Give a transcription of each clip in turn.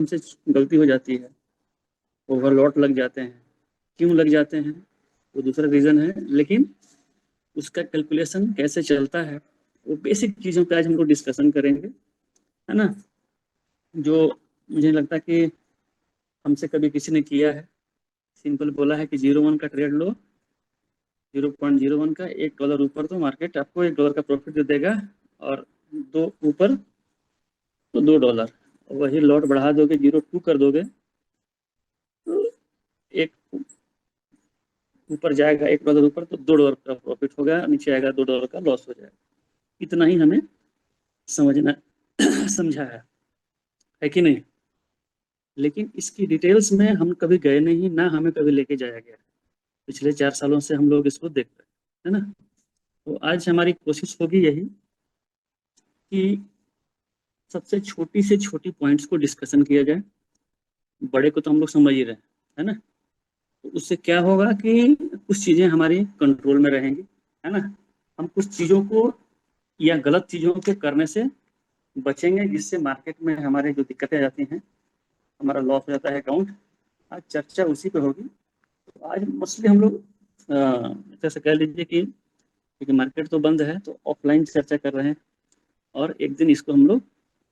हमसे गलती हो जाती है, ओवरलोड लग जाते हैं। क्यों लग जाते हैं वो दूसरा रीज़न है, लेकिन उसका कैलकुलेशन कैसे चलता है वो बेसिक चीज़ों पे आज हम लोग डिस्कशन करेंगे, है ना। जो मुझे लगता है कि हमसे कभी किसी ने किया है, सिंपल बोला है कि 0.1 का ट्रेड लो, 0.01 का $1 ऊपर तो मार्केट आपको $1 का प्रॉफिट दे देगा, और 2 ऊपर तो $2। वही लॉट बढ़ा दोगे, 0.2 कर दोगे तो एक ऊपर जाएगा $1 ऊपर तो $2 का प्रॉफिट होगा, नीचे आएगा $2 का लॉस हो जाएगा। इतना ही हमें समझना समझा है कि नहीं। लेकिन इसकी डिटेल्स में हम कभी गए नहीं, ना हमें कभी लेके जाया गया। पिछले 4 सालों से हम लोग इसको देख रहे हैं, है ना। तो आज हमारी कोशिश होगी यही कि सबसे छोटी से छोटी पॉइंट्स को डिस्कशन किया जाए। बड़े को तो हम लोग समझ ही रहे हैं, है ना। तो उससे क्या होगा कि कुछ चीज़ें हमारी कंट्रोल में रहेंगी, है ना। हम कुछ चीज़ों को या गलत चीज़ों को करने से बचेंगे, जिससे मार्केट में हमारे जो दिक्कतें आ जाती हैं, हमारा लॉस हो जाता है अकाउंट। आज चर्चा उसी पे होगी। तो आज मोस्टली हम लोग जैसे कह लीजिए कि क्योंकि मार्केट तो बंद है तो ऑफलाइन चर्चा कर रहे हैं, और एक दिन इसको हम लोग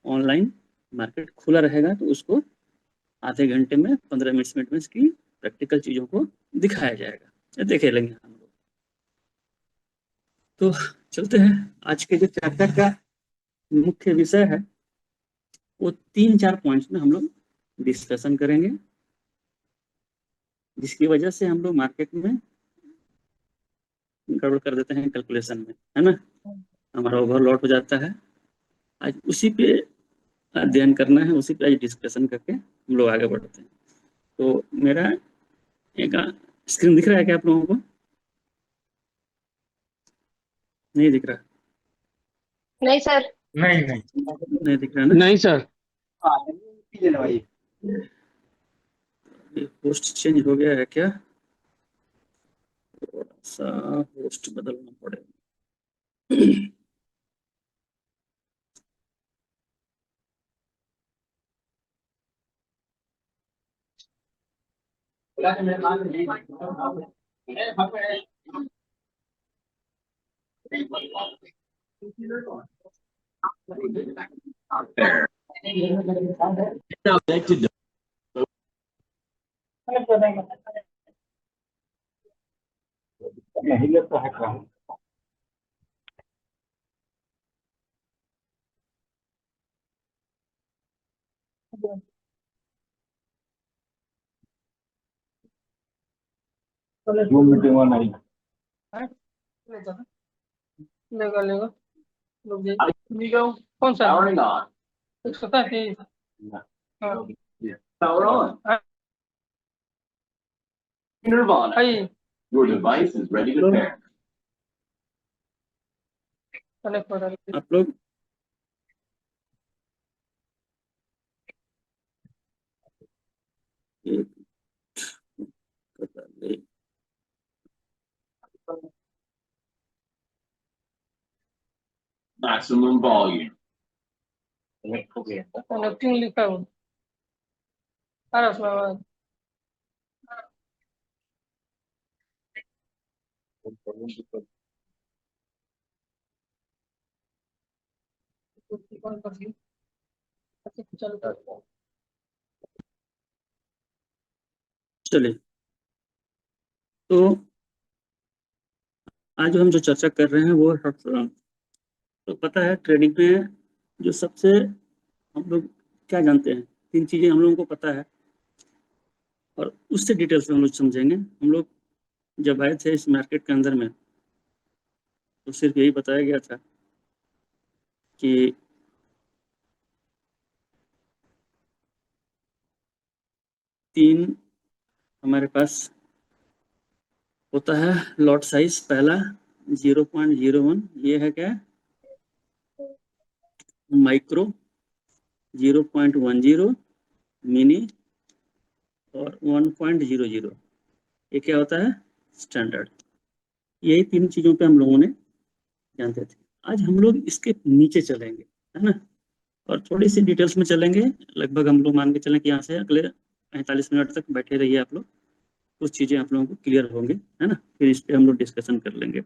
ऑनलाइन, मार्केट खुला रहेगा तो उसको आधे घंटे में 15 मिनट में इसकी प्रैक्टिकल चीज़ों को दिखाया जाएगा या देखे लेंगे हम लोग। तो चलते हैं, आज के जो चर्चा का मुख्य विषय है वो 3-4 पॉइंट्स में हम लोग डिस्कशन करेंगे, जिसकी वजह से हम लोग मार्केट में गड़बड़ कर देते हैं कैलकुलेशन में, है ना। हमारा ओवरलॉट हो जाता है। आज उसी पे अध्ययन करना है, उसी पे आज डिस्कशन करके हम लोग आगे बढ़ते हैं। तो मेरा एक स्क्रीन दिख रहा है क्या आप लोगों को? नहीं दिख रहा? नहीं सर। नहीं नहीं नहीं दिख रहा ना? नहीं सर। ये होस्ट चेंज हो गया है क्या? थोड़ा सा होस्ट बदलना पड़ेगा। लेगा लेगा लोग लेगा। कौन सा 187? हाँ, आई Your device is ready to pair. Connect हो रहा है। आप लोग एक पता नहीं, Maximum volume. कनेक्टिंग लिखा हो आ रहा उसमें आवाज। कौन कर दी? चलो कर। चलिए। तो आज हम जो चर्चा कर रहे हैं वो तो पता है ट्रेडिंग में जो सबसे हम लोग क्या जानते हैं, 3 चीजें हम लोगों को पता है, और उससे डिटेल्स में हम लोग समझेंगे। हम लोग जब आए थे इस मार्केट के अंदर में तो सिर्फ यही बताया गया था कि तीन हमारे पास होता है लॉट साइज। पहला 0.01, ये है क्या, माइक्रो, 0.10 मिनी, और 1.00 ये क्या होता है, स्टैंडर्ड। यही 3 चीजों पे हम लोगों ने जानते थे। आज हम लोग इसके नीचे चलेंगे, है ना। और थोड़ी सी डिटेल्स में चलेंगे। लगभग हम लोग मान के चलें कि यहाँ से अगले 45 मिनट तक बैठे रहिए आप लोग, कुछ चीज़ें आप लोगों को क्लियर होंगे, है ना। फिर इस पर हम लोग डिस्कशन कर लेंगे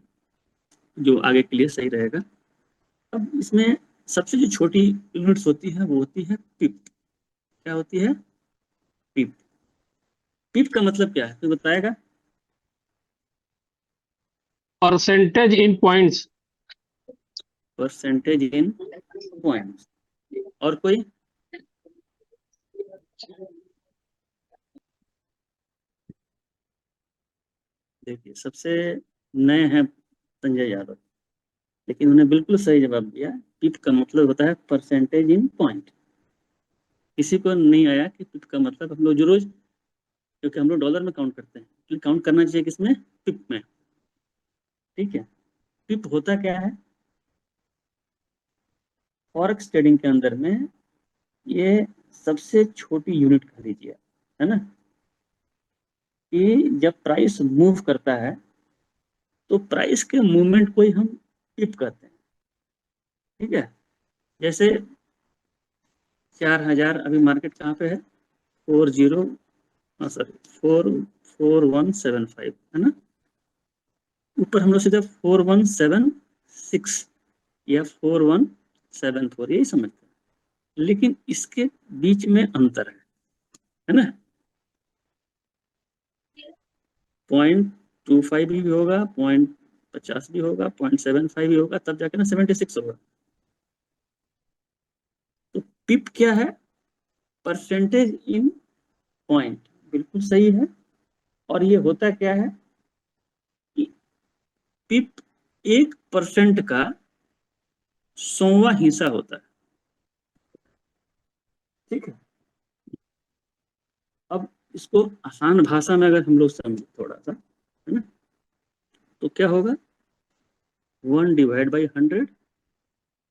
जो आगे के लिए सही रहेगा। अब इसमें सबसे जो छोटी यूनिट्स होती है वो होती है पिप। क्या होती है? पिप। पिप का मतलब क्या है तो बताएगा? Percentage in points. Percentage in points. और कोई? देखिए, सबसे नए हैं संजय यादव, लेकिन उन्हें बिल्कुल सही जवाब दिया। पिप का मतलब होता है परसेंटेज इन पॉइंट। किसी को नहीं आया कि पिप का मतलब हम लोग जो रोज, क्योंकि हम लोग डॉलर में काउंट करते हैं, तो काउंट करना चाहिए किसमें? पिप में। ठीक है। पिप होता क्या है? फॉरेक्स ट्रेडिंग के अंदर में ये सबसे छोटी यूनिट कह लीजिए, है ना, कि जब प्राइस मूव करता है तो प्राइस के मूवमेंट को ही हम पिप कहते हैं। ठीक है। जैसे 4000, अभी मार्केट कहाँ पे है? 40, हाँ सर, 4175, है ना। ऊपर हम लोग सीधे 4176 या 4174 यही समझते हैं, लेकिन इसके बीच में अंतर है ना। 0.25 भी होगा, 0.50 भी होगा, 0.75 भी होगा, तब जाके ना 76 होगा। तो पिप क्या है? Percentage in point. बिल्कुल सही है। और ये होता क्या है कि पिप 1% का 100वां हिस्सा होता है। ठीक है। अब इसको आसान भाषा में अगर हम लोग समझे थोड़ा सा, है ना, तो क्या होगा? 1/100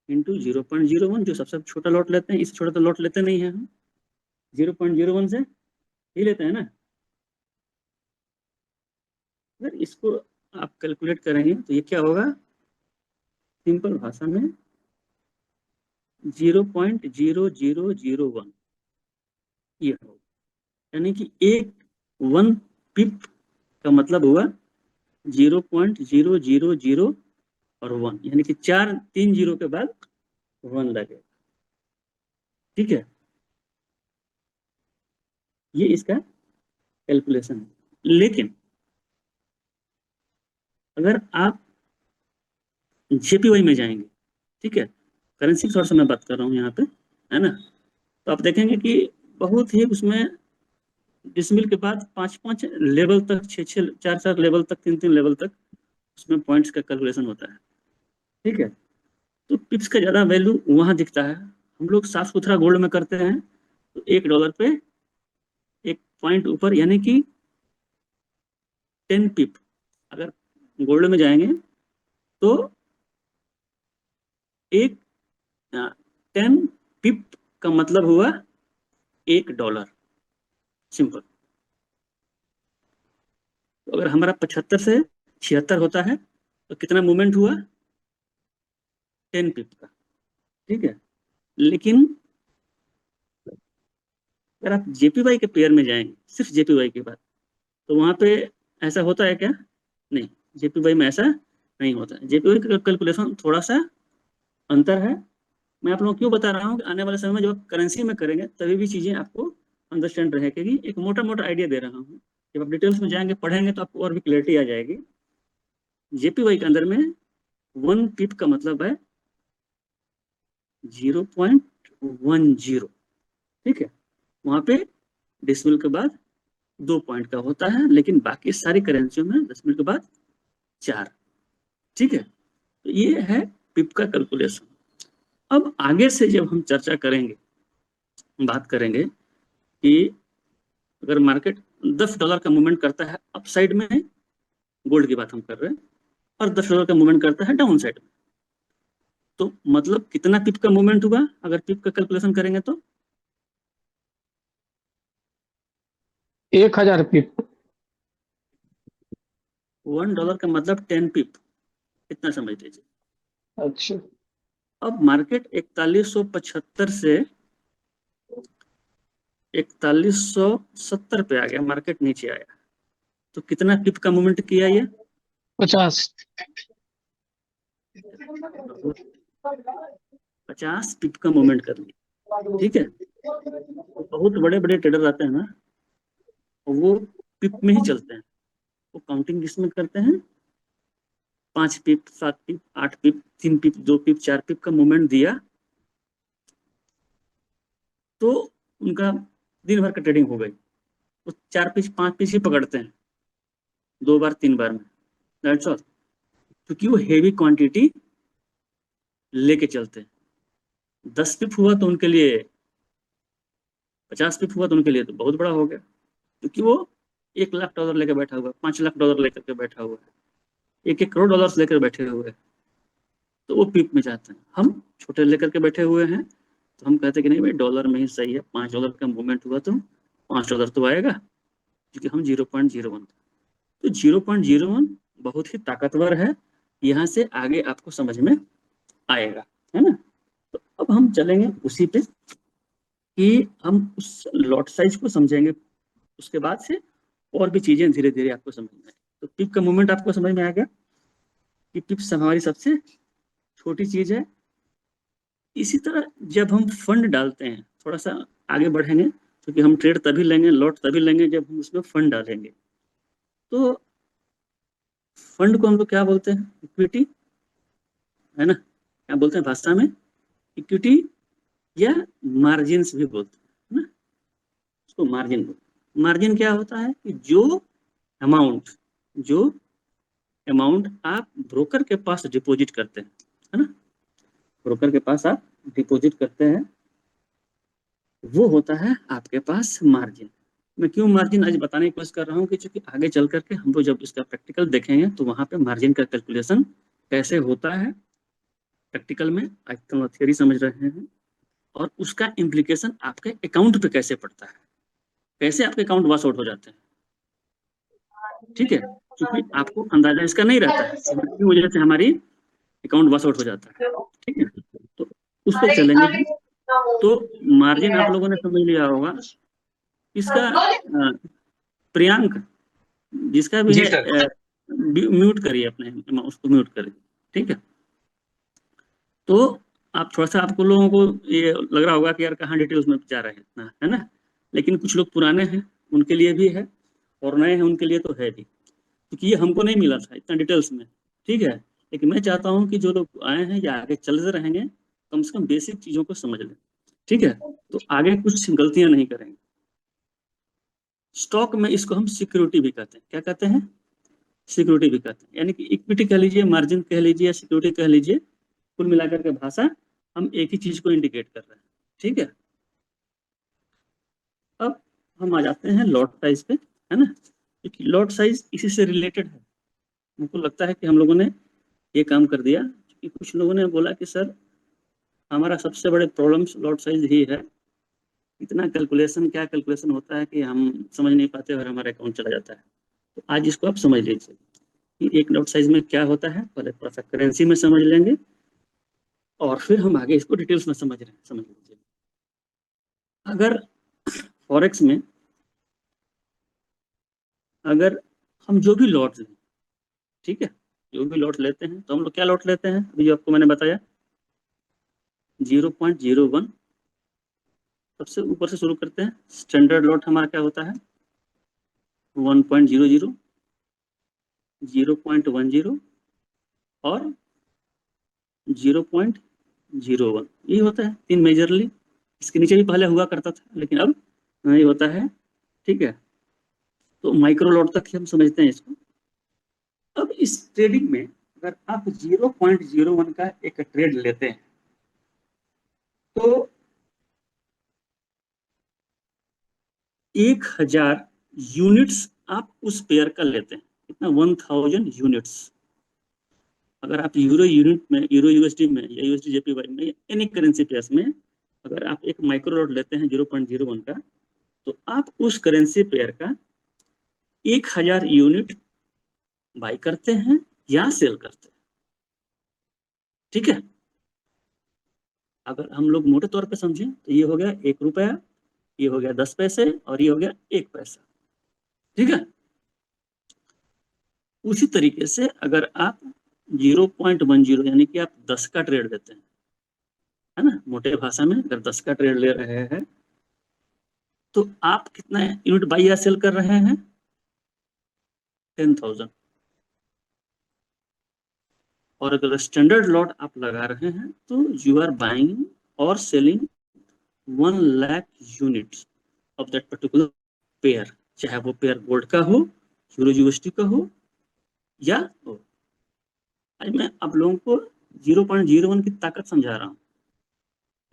इंटू 0.01, जो सबसे छोटा लॉट लेते हैं, इससे छोटा तो लॉट लेते नहीं है हम, 0.01 से ही लेते हैं ना। अगर इसको आप कैलकुलेट करेंगे तो ये क्या होगा? सिंपल भाषा में 0.0001 ये होगा। यानी कि एक 1 पिप का मतलब हुआ 0.000 और 1, यानी कि 3 जीरो के बाद 1 लगे। ठीक है। ये इसका कैलकुलेशन है। लेकिन अगर आप जेपीवाई में जाएंगे, ठीक है, करेंसी सोर्स से मैं बात कर रहा हूँ यहाँ पे, है ना, तो आप देखेंगे कि बहुत ही उसमें डिसमिल के बाद 5-5 लेवल तक, 6-6, 4-4 लेवल तक, 3-3 लेवल तक उसमें पॉइंट्स का कैलकुलेशन होता है। ठीक है। तो पिप्स का ज्यादा वैल्यू वहां दिखता है। हम लोग साफ सुथरा गोल्ड में करते हैं तो $1 पे एक पॉइंट ऊपर, यानी कि 10 पिप। अगर गोल्ड में जाएंगे तो एक 10 पिप का मतलब हुआ $1। सिंपल। तो अगर हमारा 75 से 76 होता है तो कितना मूवमेंट हुआ? 10 पिप का। ठीक है। लेकिन अगर आप जेपीवाई के पेयर में जाएंगे, सिर्फ जेपीवाई की बात, तो वहां पे ऐसा होता है क्या? नहीं, जेपीवाई में ऐसा नहीं होता है। जेपीवाई का कैलकुलेशन थोड़ा सा अंतर है। मैं आप लोगों को क्यों बता रहा हूँ कि आने वाले समय में जब आप करेंसी में करेंगे तभी भी चीजें आपको अंडरस्टैंड रहेगी। एक मोटा मोटा आइडिया दे रहा हूँ, जब आप डिटेल्स में जाएंगे पढ़ेंगे तो आपको और भी क्लैरिटी आ जाएगी। जेपीवाई के अंदर में 1 पिप का मतलब है 0.10। ठीक है। वहां पे डेसिमल के बाद 2 पॉइंट का होता है, लेकिन बाकी सारी करेंसियों में डेसिमल के बाद 4। ठीक है। तो ये है पिप का कैलकुलेशन। अब आगे से जब हम चर्चा करेंगे, बात करेंगे कि अगर मार्केट $10 का मूवमेंट करता है अप साइड में, गोल्ड की बात हम कर रहे हैं, और $10 का मूवमेंट करता है डाउन साइड में, तो मतलब कितना पिप का मूवमेंट हुआ अगर पिप का कैलकुलेशन करेंगे तो? 1000 पिप। $1 का मतलब 10 पिप। कितना समझ लीजिए? अच्छा, अब मार्केट 4175 से 4170 पे आ गया, मार्केट नीचे आया, तो कितना पिप का मूवमेंट किया ये? 50। 50 पिप का मूवमेंट कर लिया, ठीक है। तो बहुत बड़े बड़े ट्रेडर आते हैं ना, वो पिप में ही चलते हैं, वो काउंटिंग किसमें करते हैं? 5 पिप, 7 पिप, 8 पिप, 3 पिप, 2 पिप, 4 पिप का मूवमेंट दिया तो उनका दिन भर का ट्रेडिंग हो गई। वो 4 पिच 5 पिच ही पकड़ते हैं 2 बार 3 बार में, दैट्स ऑल, क्योंकि वो हेवी क्वांटिटी लेके चलते हैं। 10 पिप हुआ तो उनके लिए, 50 पिप हुआ तो उनके लिए तो बहुत बड़ा हो गया, क्योंकि वो $1 लाख लेकर बैठा हुआ है, $5 लाख लेकर के बैठा हुआ है, 1-1 करोड़ डॉलर लेकर बैठे हुए हैं, तो वो पिप में जाते हैं। हम छोटे लेकर के बैठे हुए हैं, तो हम कहते हैं कि नहीं भाई डॉलर में ही सही है, $5 का मूवमेंट हुआ तो $5 तो आएगा, क्योंकि हम 0.01, तो 0.01 बहुत ही ताकतवर है, यहाँ से आगे आपको समझ में आएगा, है ना। तो अब हम चलेंगे उसी पे कि हम उस लॉट साइज को समझेंगे, उसके बाद से और भी चीजें धीरे धीरे आपको समझ में आएगी। तो पिप का मूवमेंट आपको समझ में आ गया कि पिप्स हमारी सबसे छोटी चीज है। इसी तरह जब हम फंड डालते हैं, थोड़ा सा आगे बढ़ेंगे, क्योंकि हम ट्रेड तभी लेंगे, लॉट तभी लेंगे जब हम उसमें फंड डालेंगे। तो फंड को हम लोग क्या बोलते हैं? इक्विटी, है ना, क्या बोलते हैं भाषा में? इक्विटी या मार्जिन भी बोलते हैं, है ना, उसको मार्जिन बोलते हैं। मार्जिन क्या होता है कि अमाउंट जो अमाउंट आप ब्रोकर के पास डिपॉजिट करते हैं, है ना, ब्रोकर के पास आप डिपॉजिट करते हैं, वो होता है आपके पास मार्जिन। मैं क्यों मार्जिन आज बताने की कोशिश कर रहा हूँ कि चूंकि आगे चल करके हम लोग जब इसका प्रैक्टिकल देखेंगे तो वहां पे मार्जिन का कैलकुलेशन कैसे होता है प्रैक्टिकल में, आज तो थियरी समझ रहे हैं, और उसका इम्प्लीकेशन आपके अकाउंट पे कैसे पड़ता है, कैसे आपके अकाउंट वॉश आउट हो जाते हैं, ठीक है, क्योंकि आपको अंदाजा इसका नहीं रहता है की वजह से हमारी अकाउंट वॉश आउट हो जाता है, ठीक है। तो उस पर चलेंगे हम। तो मार्जिन आप लोगों ने समझ लिया होगा, इसका प्रियांक जिसका भी जी है सर। म्यूट करिए, अपने उसको म्यूट करिए, ठीक है। तो आप थोड़ा सा, आपको लोगों को ये लग रहा होगा कि यार कहाँ डिटेल्स में जा रहे हैं इतना, है ना, लेकिन कुछ लोग पुराने हैं उनके लिए भी है, और नए हैं उनके लिए तो है भी, क्योंकि ये हमको नहीं मिला था इतना डिटेल्स में, ठीक है। लेकिन मैं चाहता हूँ कि जो लोग आए हैं या आगे चलते रहेंगे, कम से कम बेसिक चीजों को समझ लें, ठीक है, तो आगे कुछ गलतियां नहीं करेंगे। स्टॉक में इसको हम सिक्योरिटी भी कहते हैं, क्या कहते हैं? सिक्योरिटी भी कहते हैं, यानी कि इक्विटी कह लीजिए, मार्जिन कह लीजिए, या सिक्योरिटी कह लीजिए, कुल मिलाकर के भाषा हम एक ही चीज को इंडिकेट कर रहे हैं, ठीक है। अब हम आ जाते हैं लॉट साइज पे, है ना, क्योंकि लॉट साइज इसी से रिलेटेड है। मुझको लगता है कि हम लोगों ने ये काम कर दिया, क्योंकि कुछ लोगों ने बोला कि सर हमारा सबसे बड़े प्रॉब्लम लॉट साइज ही है, इतना कैलकुलेशन, क्या कैलकुलेशन होता है कि हम समझ नहीं पाते और हमारा अकाउंट चला जाता है। तो आज इसको आप समझ लीजिए कि एक लॉट साइज में क्या होता है, पहले थोड़ा सा करेंसी में समझ लेंगे, और फिर हम आगे इसको डिटेल्स में समझ रहे हैं, समझ लीजिए। अगर फॉरेक्स में अगर हम जो भी लॉट लें, ठीक है, जो भी लॉट लेते हैं, तो हम लोग क्या लॉट लेते हैं, अभी जो आपको मैंने बताया 0.01, सबसे ऊपर से शुरू करते हैं। स्टैंडर्ड लॉट हमारा क्या होता है? 1.00, 0.10 और 0.01, ये होता है 3 मेजरली। इसके नीचे भी पहले हुआ करता था, लेकिन अब नहीं होता है, ठीक है। तो माइक्रो लॉट तक ही हम समझते हैं इसको। अब इस ट्रेडिंग में अगर आप 0.01 का एक ट्रेड लेते हैं, तो 1000 यूनिट्स आप उस पेयर का लेते हैं, कितना? 1000 यूनिट्स। अगर आप यूरो यूनिट में, यूरो यूएसडी में, या यूएसडी जेपीवाई में, या एनी करेंसी पेयर्स में अगर आप एक माइक्रो लॉट लेते हैं 0.01 का, तो आप उस करेंसी पेयर का 1000 यूनिट बाई करते हैं या सेल करते हैं, ठीक है। अगर हम लोग मोटे तौर पे समझें तो ये हो गया 1 रुपया, ये हो गया 10 पैसे और ये हो गया 1 पैसा। ठीक है। उसी तरीके से अगर आप 0.10 यानी कि आप 10 का ट्रेड देते हैं, है ना, मोटे भाषा में अगर 10 का ट्रेड ले रहे हैं तो आप कितना यूनिट बाई या सेल कर रहे हैं? 10,000। और अगर स्टैंडर्ड लॉट आप लगा रहे हैं तो यू आर बाइंग और selling 1 lakh units of that particular pair, चाहे वो पेयर गोल्ड का हो, यूरो यूएसडी का हो या हो। आज मैं आप लोगों को 0.01 की ताकत समझा रहा हूँ।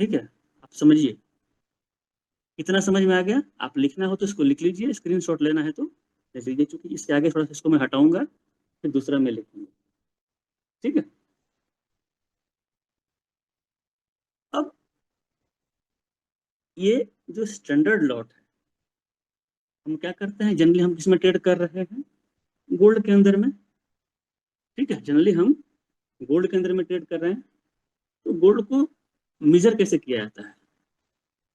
ठीक है, आप समझिए। इतना समझ में आ गया? आप लिखना हो तो इसको लिख लीजिए, स्क्रीनशॉट लेना है तो लिख लीजिए, क्योंकि इसके आगे थोड़ा सा इसको मैं हटाऊंगा, फिर दूसरा मैं लिखूंगा। ठीक है। अब ये जो स्टैंडर्ड लॉट है, हम क्या करते हैं जनरली, हम किसमें ट्रेड कर रहे हैं? गोल्ड के अंदर में। ठीक है, जनरली हम गोल्ड के अंदर में ट्रेड कर रहे हैं। तो गोल्ड को मेजर कैसे किया जाता है?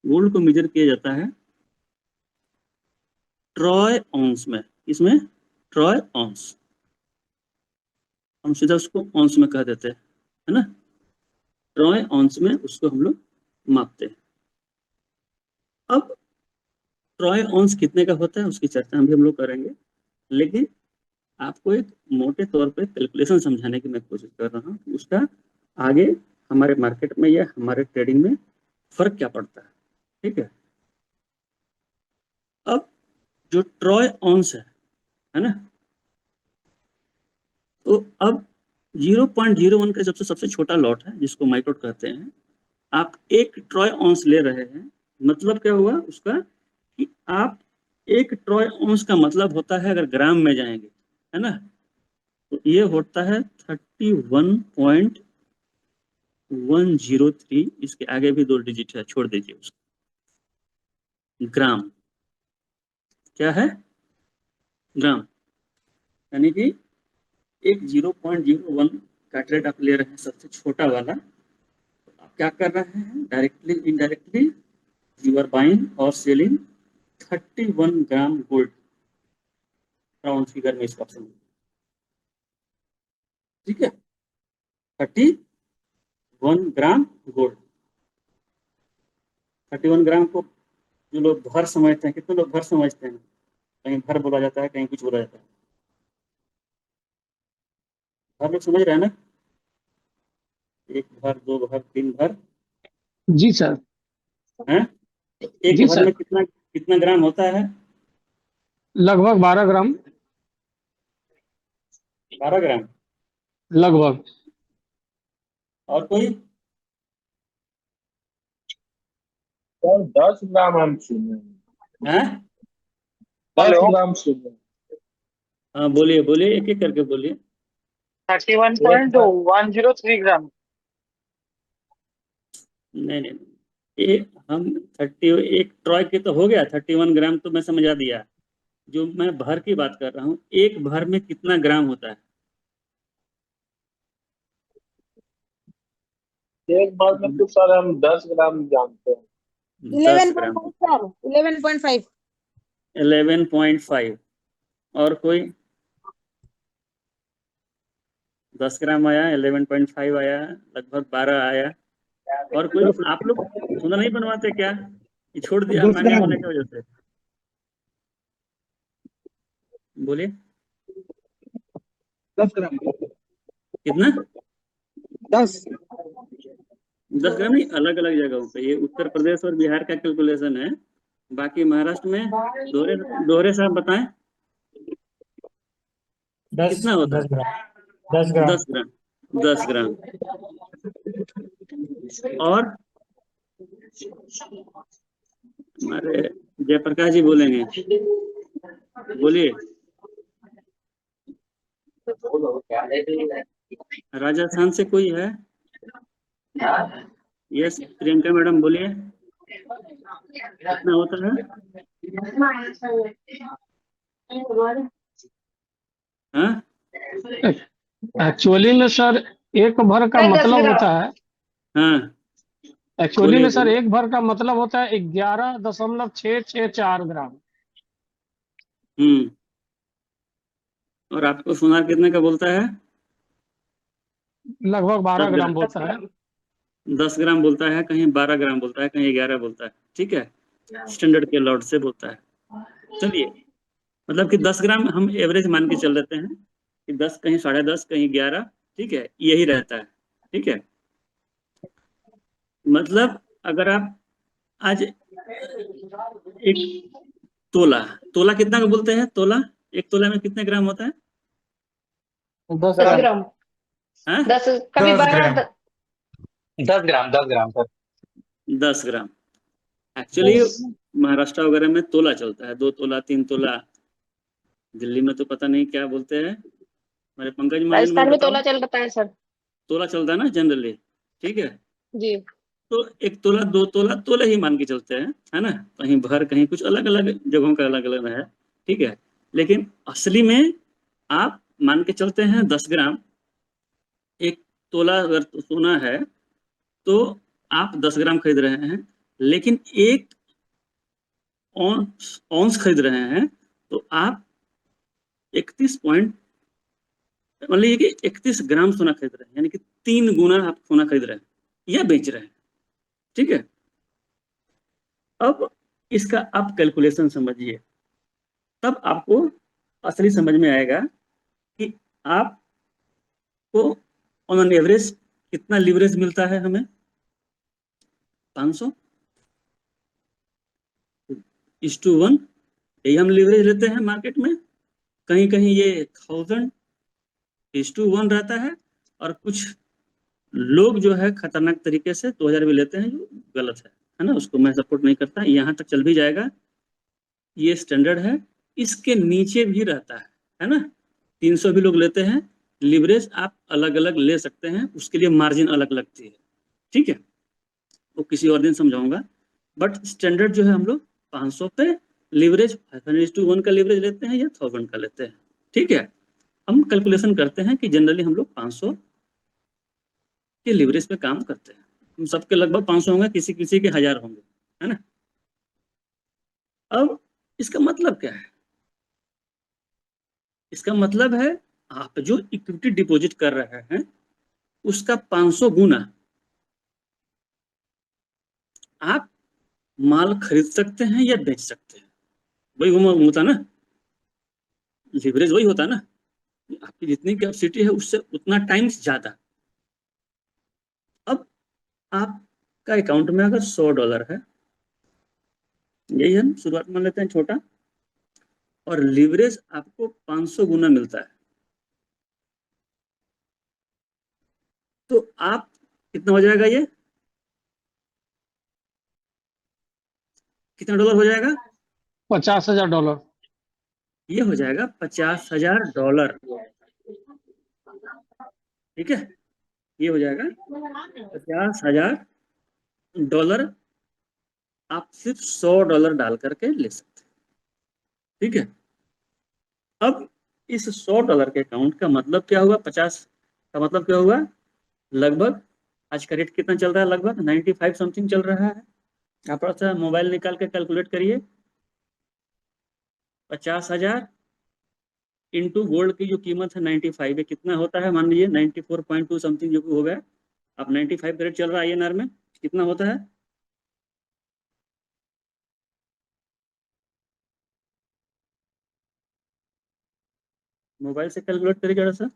गोल्ड को मेजर किया जाता है ट्रॉय ऑन्स में। इसमें ट्रॉय ऑन्स, हम सीधा उसको ऑन्स में कह देते हैं, है ना। ट्रॉय ऑन्स में उसको हम लोग मापते हैं। अब ट्रॉय ऑन्स कितने का होता है उसकी चर्चा हम लोग करेंगे, लेकिन आपको एक मोटे तौर पे कैलकुलेशन समझाने की मैं कोशिश कर रहा हूँ कि उसका आगे हमारे मार्केट में या हमारे ट्रेडिंग में फर्क क्या पड़ता है। ठीक है। अब जो ट्रॉय ऑन्स है ना, तो अब 0.01 का सबसे छोटा लॉट है जिसको माइक्रोट कहते हैं। आप 1 ट्रॉय ऑन्स ले रहे हैं, मतलब क्या हुआ उसका कि आप 1 ट्रॉय ऑन्स का मतलब होता है, अगर ग्राम में जाएंगे, है ना, तो ये होता है 31.103। इसके आगे भी 2 डिजिट है, छोड़ दीजिए उसको। ग्राम क्या है? ग्राम। यानी कि एक 0.01 का ट्रेड आप ले रहे हैं, सबसे छोटा वाला। आप क्या कर रहे हैं? Directly indirectly you are buying और selling 31 gram gold. Round figure में इसका समझ। ठीक है, 31 ग्राम गोल्ड। 31 ग्राम को जो लोग भर समझते हैं, कितने लोग भर समझते हैं? कहीं भर बोला जाता है, कहीं कुछ बोला जाता है। भर लोग समझ रहे हैं ना? 1 भर, 2 भर, 3 भर जी सर। है। एक जी भर सर, में कितना कितना ग्राम होता है? लगभग 12 ग्राम। 12 ग्राम। लगभग। और कोई? 10 ग्राम हम सुने। है? 10 ग्राम सुने। हाँ बोलिए बोलिए, एक एक करके बोलिए। 31.103 ग्राम। नहीं नहीं नहीं, ये हम एक ट्रॉय के तो हो गया, 31 ग्राम तो मैं समझा दिया। जो मैं भर की बात कर रहा हूँ, एक भर में कितना ग्राम होता है? एक बार में तो सर हम 10 ग्राम जानते हैं। 10 ग्राम। 11.5 11.5। और कोई? 10 ग्राम आया, 11.5 आया, लगभग 12 आया। और कोई? आप लोग सुना नहीं बनवाते क्या? ये छोड़ दिया 10 महंगा ग्राम। होने की वजह से? बोलिए। 10 ग्राम। कितना? 10। 10 ग्राम नहीं, अलग अलग जगहों पे। ये उत्तर प्रदेश और बिहार का कैलकुलेशन है, बाकी महाराष्ट्र में दोहरे दोहरे साहब बताएं 10 कितना होता 10 है? ग्राम। 10 ग्राम। 10 ग्राम। 10 ग्राम। और हमारे जयप्रकाश जी बोलेंगे, बोलिए। राजस्थान से कोई है? यस, प्रियंका मैडम बोलिए, कितना होता है? हाँ? एक्चुअली में सर, एक भर का सर, 10 मतलब ग्राम। होता है, हाँ एक्चुअली में सर बोलिए। एक भर का मतलब होता है 11.664 ग्राम। हम्म। और आपको सोनार कितने का बोलता है? लगभग 12 दस ग्राम ग्राम बोलता है। 10 ग्राम बोलता है, कहीं 12 ग्राम बोलता है, कहीं 11 बोलता है। ठीक है, स्टैंडर्ड के लॉट से बोलता है। चलिए, मतलब कि 10 ग्राम हम एवरेज मान के चल देते हैं कि 10, कहीं 10.5, कहीं 11। ठीक है, यही रहता है। ठीक है, मतलब अगर आप आज एक तोला, तोला कितना का बोलते हैं? तोला, एक तोला में कितने ग्राम होता है? 10 10 ग्राम। ग्राम। हाँ, 10, कभी 10 ग्राम। 12। 10 ग्राम सर। 10 ग्राम। एक्चुअली महाराष्ट्र वगैरह में तोला चलता है, 2 तोला, 3 तोला। दिल्ली में तो पता नहीं क्या बोलते हैं, हमारे पंकज महाजन मुझे राजस्थान में बताओ। तोला चल रहा है सर। तोला चलता है ना जनरली। ठीक है, जी। तो 1 तोला, 2 तोला, तोले ही मान के चलते हैं, है ना। कहीं भर, कहीं कुछ, अलग अलग जगहों का अलग अलग है। ठीक है, लेकिन असली में आप मान के चलते हैं 10 ग्राम। 1 तोला अगर सोना है तो आप 10 ग्राम खरीद रहे हैं, लेकिन 1 औंस खरीद रहे हैं तो आप 31 पॉइंट, मान लीजिए कि 31 ग्राम सोना खरीद रहे हैं, यानी कि 3 गुना आप सोना खरीद रहे हैं या बेच रहे हैं। ठीक है, अब इसका आप कैलकुलेशन समझिए, तब आपको असली समझ में आएगा कि आपको ऑन एन एवरेज कितना लीवरेज मिलता है हमें। 500:1 यही हम लीवरेज लेते हैं मार्केट में। कहीं कहीं ये 1000:1 रहता है, और कुछ लोग जो है खतरनाक तरीके से 2000 भी लेते हैं, जो गलत है ना। उसको मैं सपोर्ट नहीं करता, यहाँ तक चल भी जाएगा, ये स्टैंडर्ड है। इसके नीचे भी रहता है ना। 300 भी लोग लेते हैं। लिवरेज आप अलग अलग ले सकते हैं, उसके लिए मार्जिन अलग लगती है। ठीक है, वो किसी और दिन समझाऊंगा। बट स्टैंडर्ड जो है हम लोग 500 पे लिवरेज, 500:1 का लिवरेज लेते हैं या 1000 का लेते हैं। ठीक है, हम कैलकुलेशन करते हैं कि जनरली हम लोग 500 के लिवरेज पे काम करते हैं। हम सबके लगभग 500 होंगे, किसी किसी के 1000 होंगे, है ना। अब इसका मतलब क्या है? इसका मतलब है आप जो इक्विटी डिपॉजिट कर रहे हैं उसका 500 गुना आप माल खरीद सकते हैं या बेच सकते हैं। वही होता ना, लिवरेज वही होता ना। आपकी जितनी कैपेसिटी है उससे उतना टाइम्स ज्यादा। अब आपका अकाउंट में अगर $100 है, यही हम शुरुआत मान लेते हैं छोटा, और लिवरेज आपको 500 गुना मिलता है, तो आप कितना हो जाएगा? ये कितना डॉलर हो जाएगा? $50,000। ये हो जाएगा $50,000। ठीक है, ये हो जाएगा $50,000। आप सिर्फ $100 डाल करके ले सकते हैं। ठीक है, अब इस $100 के अकाउंट का मतलब क्या हुआ? 50 का मतलब क्या हुआ? लगभग आज का रेट कितना चल रहा है? लगभग 95 समथिंग चल रहा है। आप थोड़ा सा मोबाइल निकाल के कैलकुलेट करिए। 50,000 इंटू गोल्ड की जो कीमत है 95 है, कितना होता है? मान लीजिए 94.2 समथिंग जो हो गया। अब 95 का रेट चल रहा है INR में, कितना होता है? मोबाइल से कैलकुलेट करिए जरा सा।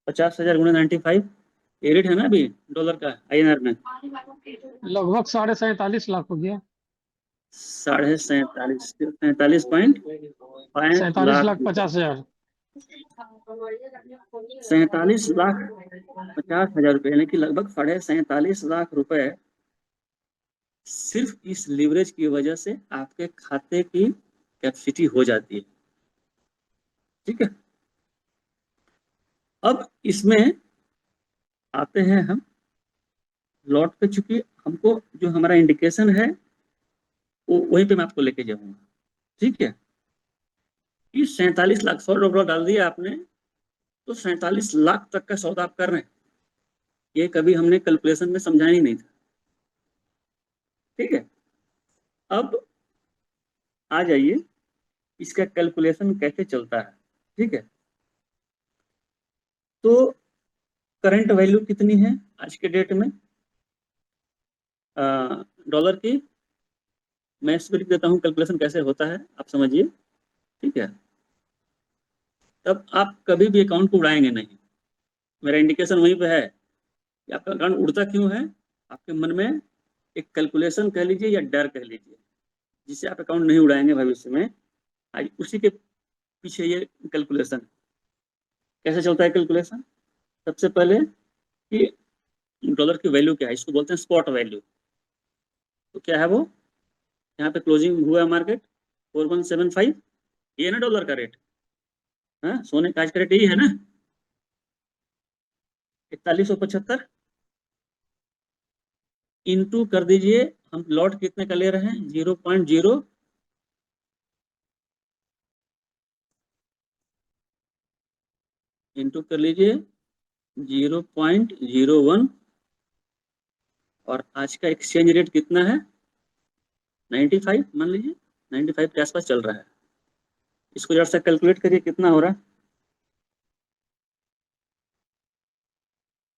50,000 गुणा 95, ये रेट है ना अभी डॉलर का INR में। लगभग 47.5 लाख हो गया। 47.5, 47.5 सैंतालीस लाख लाख रुपए। पचास हजार 47,50,000 रुपए, यानी कि लगभग 47.5 लाख रुपए सिर्फ इस लीवरेज की वजह से आपके खाते की कैपेसिटी हो जाती है। ठीक है, अब इसमें आते हैं हम लॉट पे। चूंकि हमको जो हमारा इंडिकेशन है वो वहीं पे मैं आपको लेके जाऊंगा। ठीक है, कि 47 लाख, $100 डाल दिया आपने तो 47 लाख तक का सौदा आप कर रहे हैं। ये कभी हमने कैलकुलेशन में समझाया ही नहीं था। ठीक है, अब आ जाइए इसका कैलकुलेशन कैसे चलता है। ठीक है, तो करंट वैल्यू कितनी है आज के डेट में डॉलर की, मैं इसको लिख देता हूँ कैलकुलेशन कैसे होता है, आप समझिए। ठीक है, तब आप कभी भी अकाउंट को उड़ाएंगे नहीं, मेरा इंडिकेशन वहीं पे है कि आपका अकाउंट उड़ता क्यों है। आपके मन में एक कैलकुलेशन कह लीजिए या डर कह लीजिए, जिससे आप अकाउंट नहीं उड़ाएंगे भविष्य में, आज उसी के पीछे ये कैलकुलेशन। कैसे चलता है कैलकुलेशन, सबसे पहले कि डॉलर की वैल्यू क्या है, इसको बोलते हैं स्पॉट वैल्यू। तो क्या है वो, यहाँ पे क्लोजिंग हुआ मार्केट 4175, ये ना डॉलर का रेट, हाँ सोने का आज का रेट यही है ना 4175, इंटू कर दीजिए, हम लॉट कितने का ले रहे हैं 0.0, इंटू कर लीजिए 0.01, और आज का एक्सचेंज रेट कितना है 95, मान लीजिए 95 के आसपास चल रहा है। इसको जरा सा कैलकुलेट करिए कितना हो रहा है,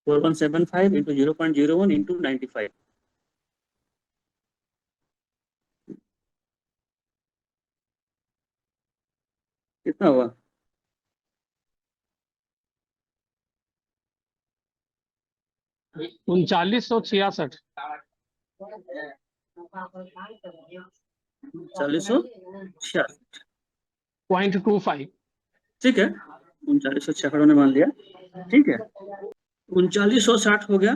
4175 इंटू 0.01 इंटू 95, कितना हुआ 3966 4066। 0.25। ठीक है, 3966 ने मान लिया। ठीक है, 3960 हो गया।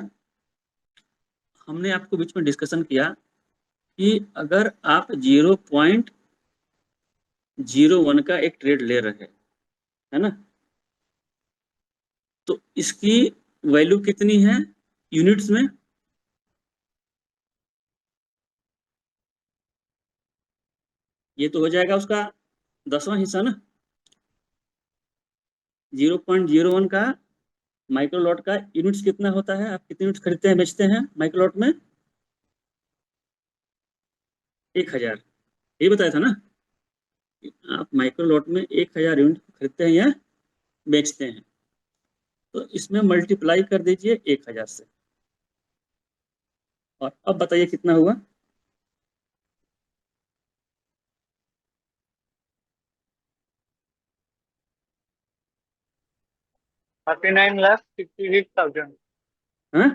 हमने आपको बीच में डिस्कशन किया कि अगर आप 0.01 का एक ट्रेड ले रहे हैं, है ना, तो इसकी वैल्यू कितनी है यूनिट्स में, ये तो हो जाएगा उसका 10वां हिस्सा ना। 0.01 का माइक्रो लॉट का यूनिट्स कितना होता है, आप कितने यूनिट्स खरीदते हैं बेचते हैं माइक्रो लॉट में, 1000, ये बताया था ना, आप माइक्रो लॉट में 1000 यूनिट खरीदते हैं या बेचते हैं, तो इसमें मल्टीप्लाई कर दीजिए 1000 से, और अब बताइए कितना हुआ। $39,66,000। हाँ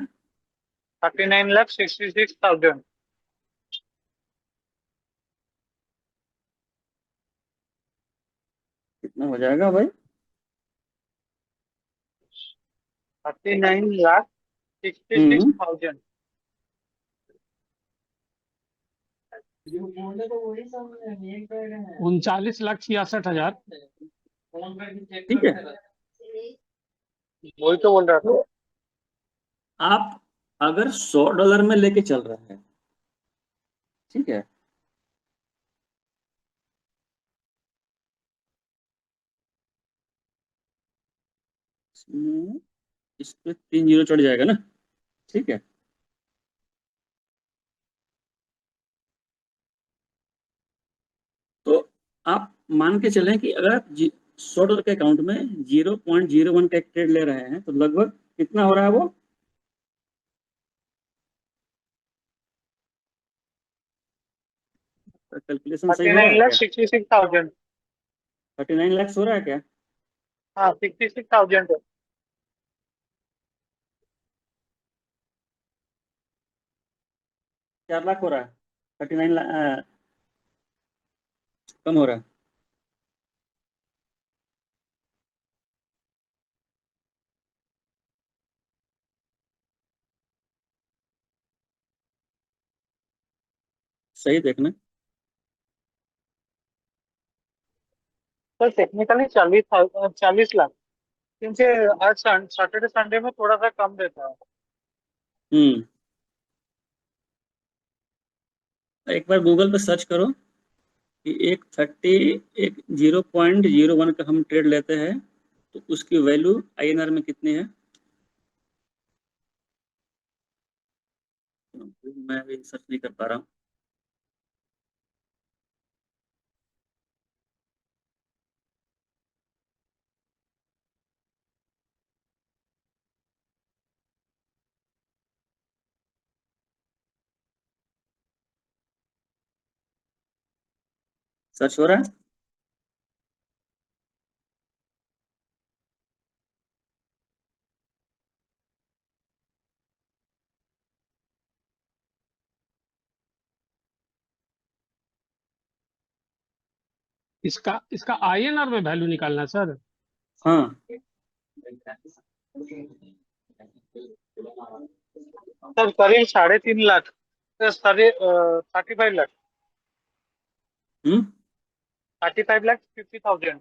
39,66,000। कितना हो जाएगा भाई, 39,66,000। 39,66,000। ठीक है, वही तो बोल रहा था। आप अगर $100 में लेके चल रहे हैं, ठीक है, इस पे 3 जीरो चढ़ जाएगा ना, ठीक है, तो आप मान के चलें कि अगर आप $100 के अकाउंट में 0.01 का एक ट्रेड ले रहे हैं, तो लगभग कितना हो रहा है वो, कैलकुलेशन सही हो रहा है क्या, 39,66,000। 39 लाख हो रहा है क्या, हाँ 66,000। 4 लाख हो रहा है, 39 लाख कम हो रहा है। सही देखना, सर टेक्निकली 40 लाख, क्योंकि आज सैटरडे संडे में थोड़ा सा कम देता है। हम्म, एक बार गूगल पे सर्च करो कि एक 0.01 का हम ट्रेड लेते हैं, तो उसकी वैल्यू INR में कितनी है, मैं भी सर्च नहीं कर पा रहा हूँ। सर्च हो रहा है? इसका इसका INR में वैल्यू निकालना है सर। हाँ, सर करीब 3.5 लाख, साढ़े 35 लाख, हम्म 35,50,000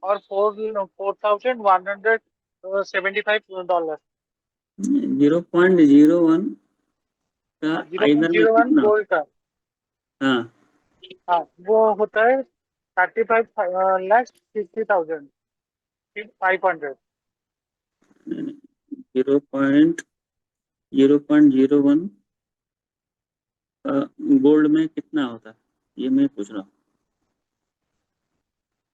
और 4,175 डॉलर। 0.01 का जीरो पॉइंट आइनर में जीरो वन कितना होता गोल्ड का। है? हाँ, हाँ, वो होता है 35,50,000 500। 0.01 गोल्ड में कितना होता है, ये मैं पूछ रहा हूँ।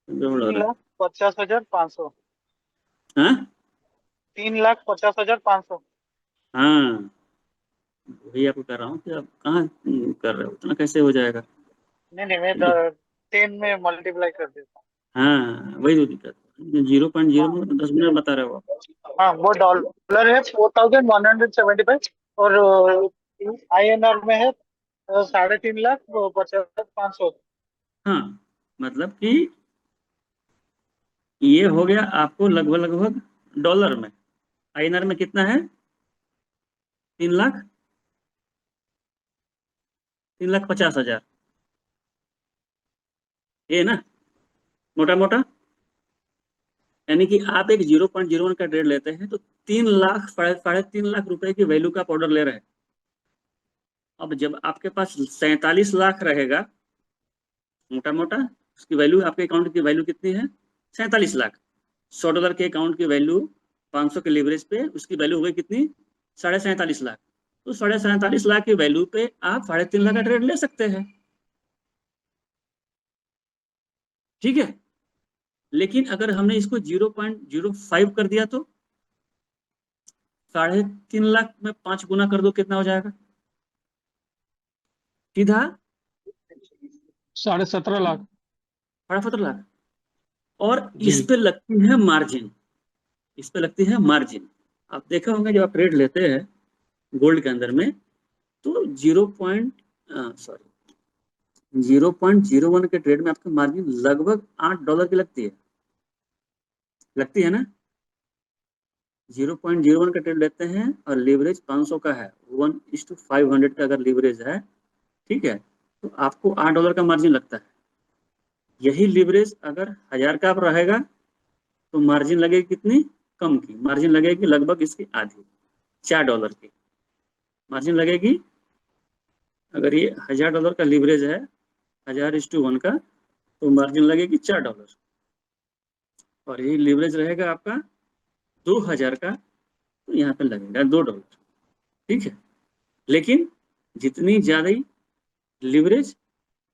गड़बड़ हो तीन रहा है। लाख पचास हजार पाँच सौ हाँ 3,50,500। हाँ, वही आपको कर रहा हूँ कि आप कहाँ कर रहे हो, उतना कैसे हो जाएगा? नहीं नहीं, मैं ठीक है, 10 में मल्टीप्लाई कर देता हाँ वही तो दिक्कत है, 0.0 हूँ। में 10 मिनट बता रहे हो आप। हाँ, वो डॉलर है 4,175 और INR में है 3,50,500। हाँ, मतलब कि ये हो गया आपको लगभग लगभग डॉलर में। आईएनआर में कितना है? 3 लाख, 3,50,000, ये ना, मोटा मोटा। यानी कि आप एक 0.01 का ट्रेड लेते हैं तो 3 लाख, साढ़े 3 लाख रुपए की वैल्यू का ऑर्डर ले रहे हैं। अब जब आपके पास 47 लाख रहेगा, मोटा मोटा उसकी वैल्यू, आपके अकाउंट की वैल्यू कितनी है? 47 लाख। $100 के अकाउंट की वैल्यू 500 के लीवरेज पे उसकी वैल्यू हो गई कितनी? 47.5 लाख। तो 47.5 लाख की वैल्यू पे आप 3.5 लाख का ट्रेड ले सकते हैं। ठीक है, लेकिन अगर हमने इसको 0.05 कर दिया तो 3.5 लाख में 5 गुना कर दो, कितना हो जाएगा? सीधा 17.5 लाख। 17.5 लाख। और जी। इस पे लगती है मार्जिन, इस पे लगती है मार्जिन। आप देखे होंगे जब आप ट्रेड लेते हैं गोल्ड के अंदर में, तो 0.01 के ट्रेड में आपकी मार्जिन लगभग $8 की लगती है ना। 0.01 का ट्रेड लेते हैं और लीवरेज 500 का है, 1:500 का अगर लीवरेज है, ठीक है, तो आपको $8 का मार्जिन लगता है। यही लीवरेज अगर 1000 का रहेगा तो मार्जिन लगेगी कितनी? कम की मार्जिन लगेगी, लगभग इसकी आधी, $4 की मार्जिन लगेगी। अगर ये $1000 का लीवरेज है, 1000:1 का, तो मार्जिन लगेगी $4। और यही लीवरेज रहेगा आपका 2000 का, तो यहाँ पे लगेगा $2। ठीक है, लेकिन जितनी ज्यादा लीवरेज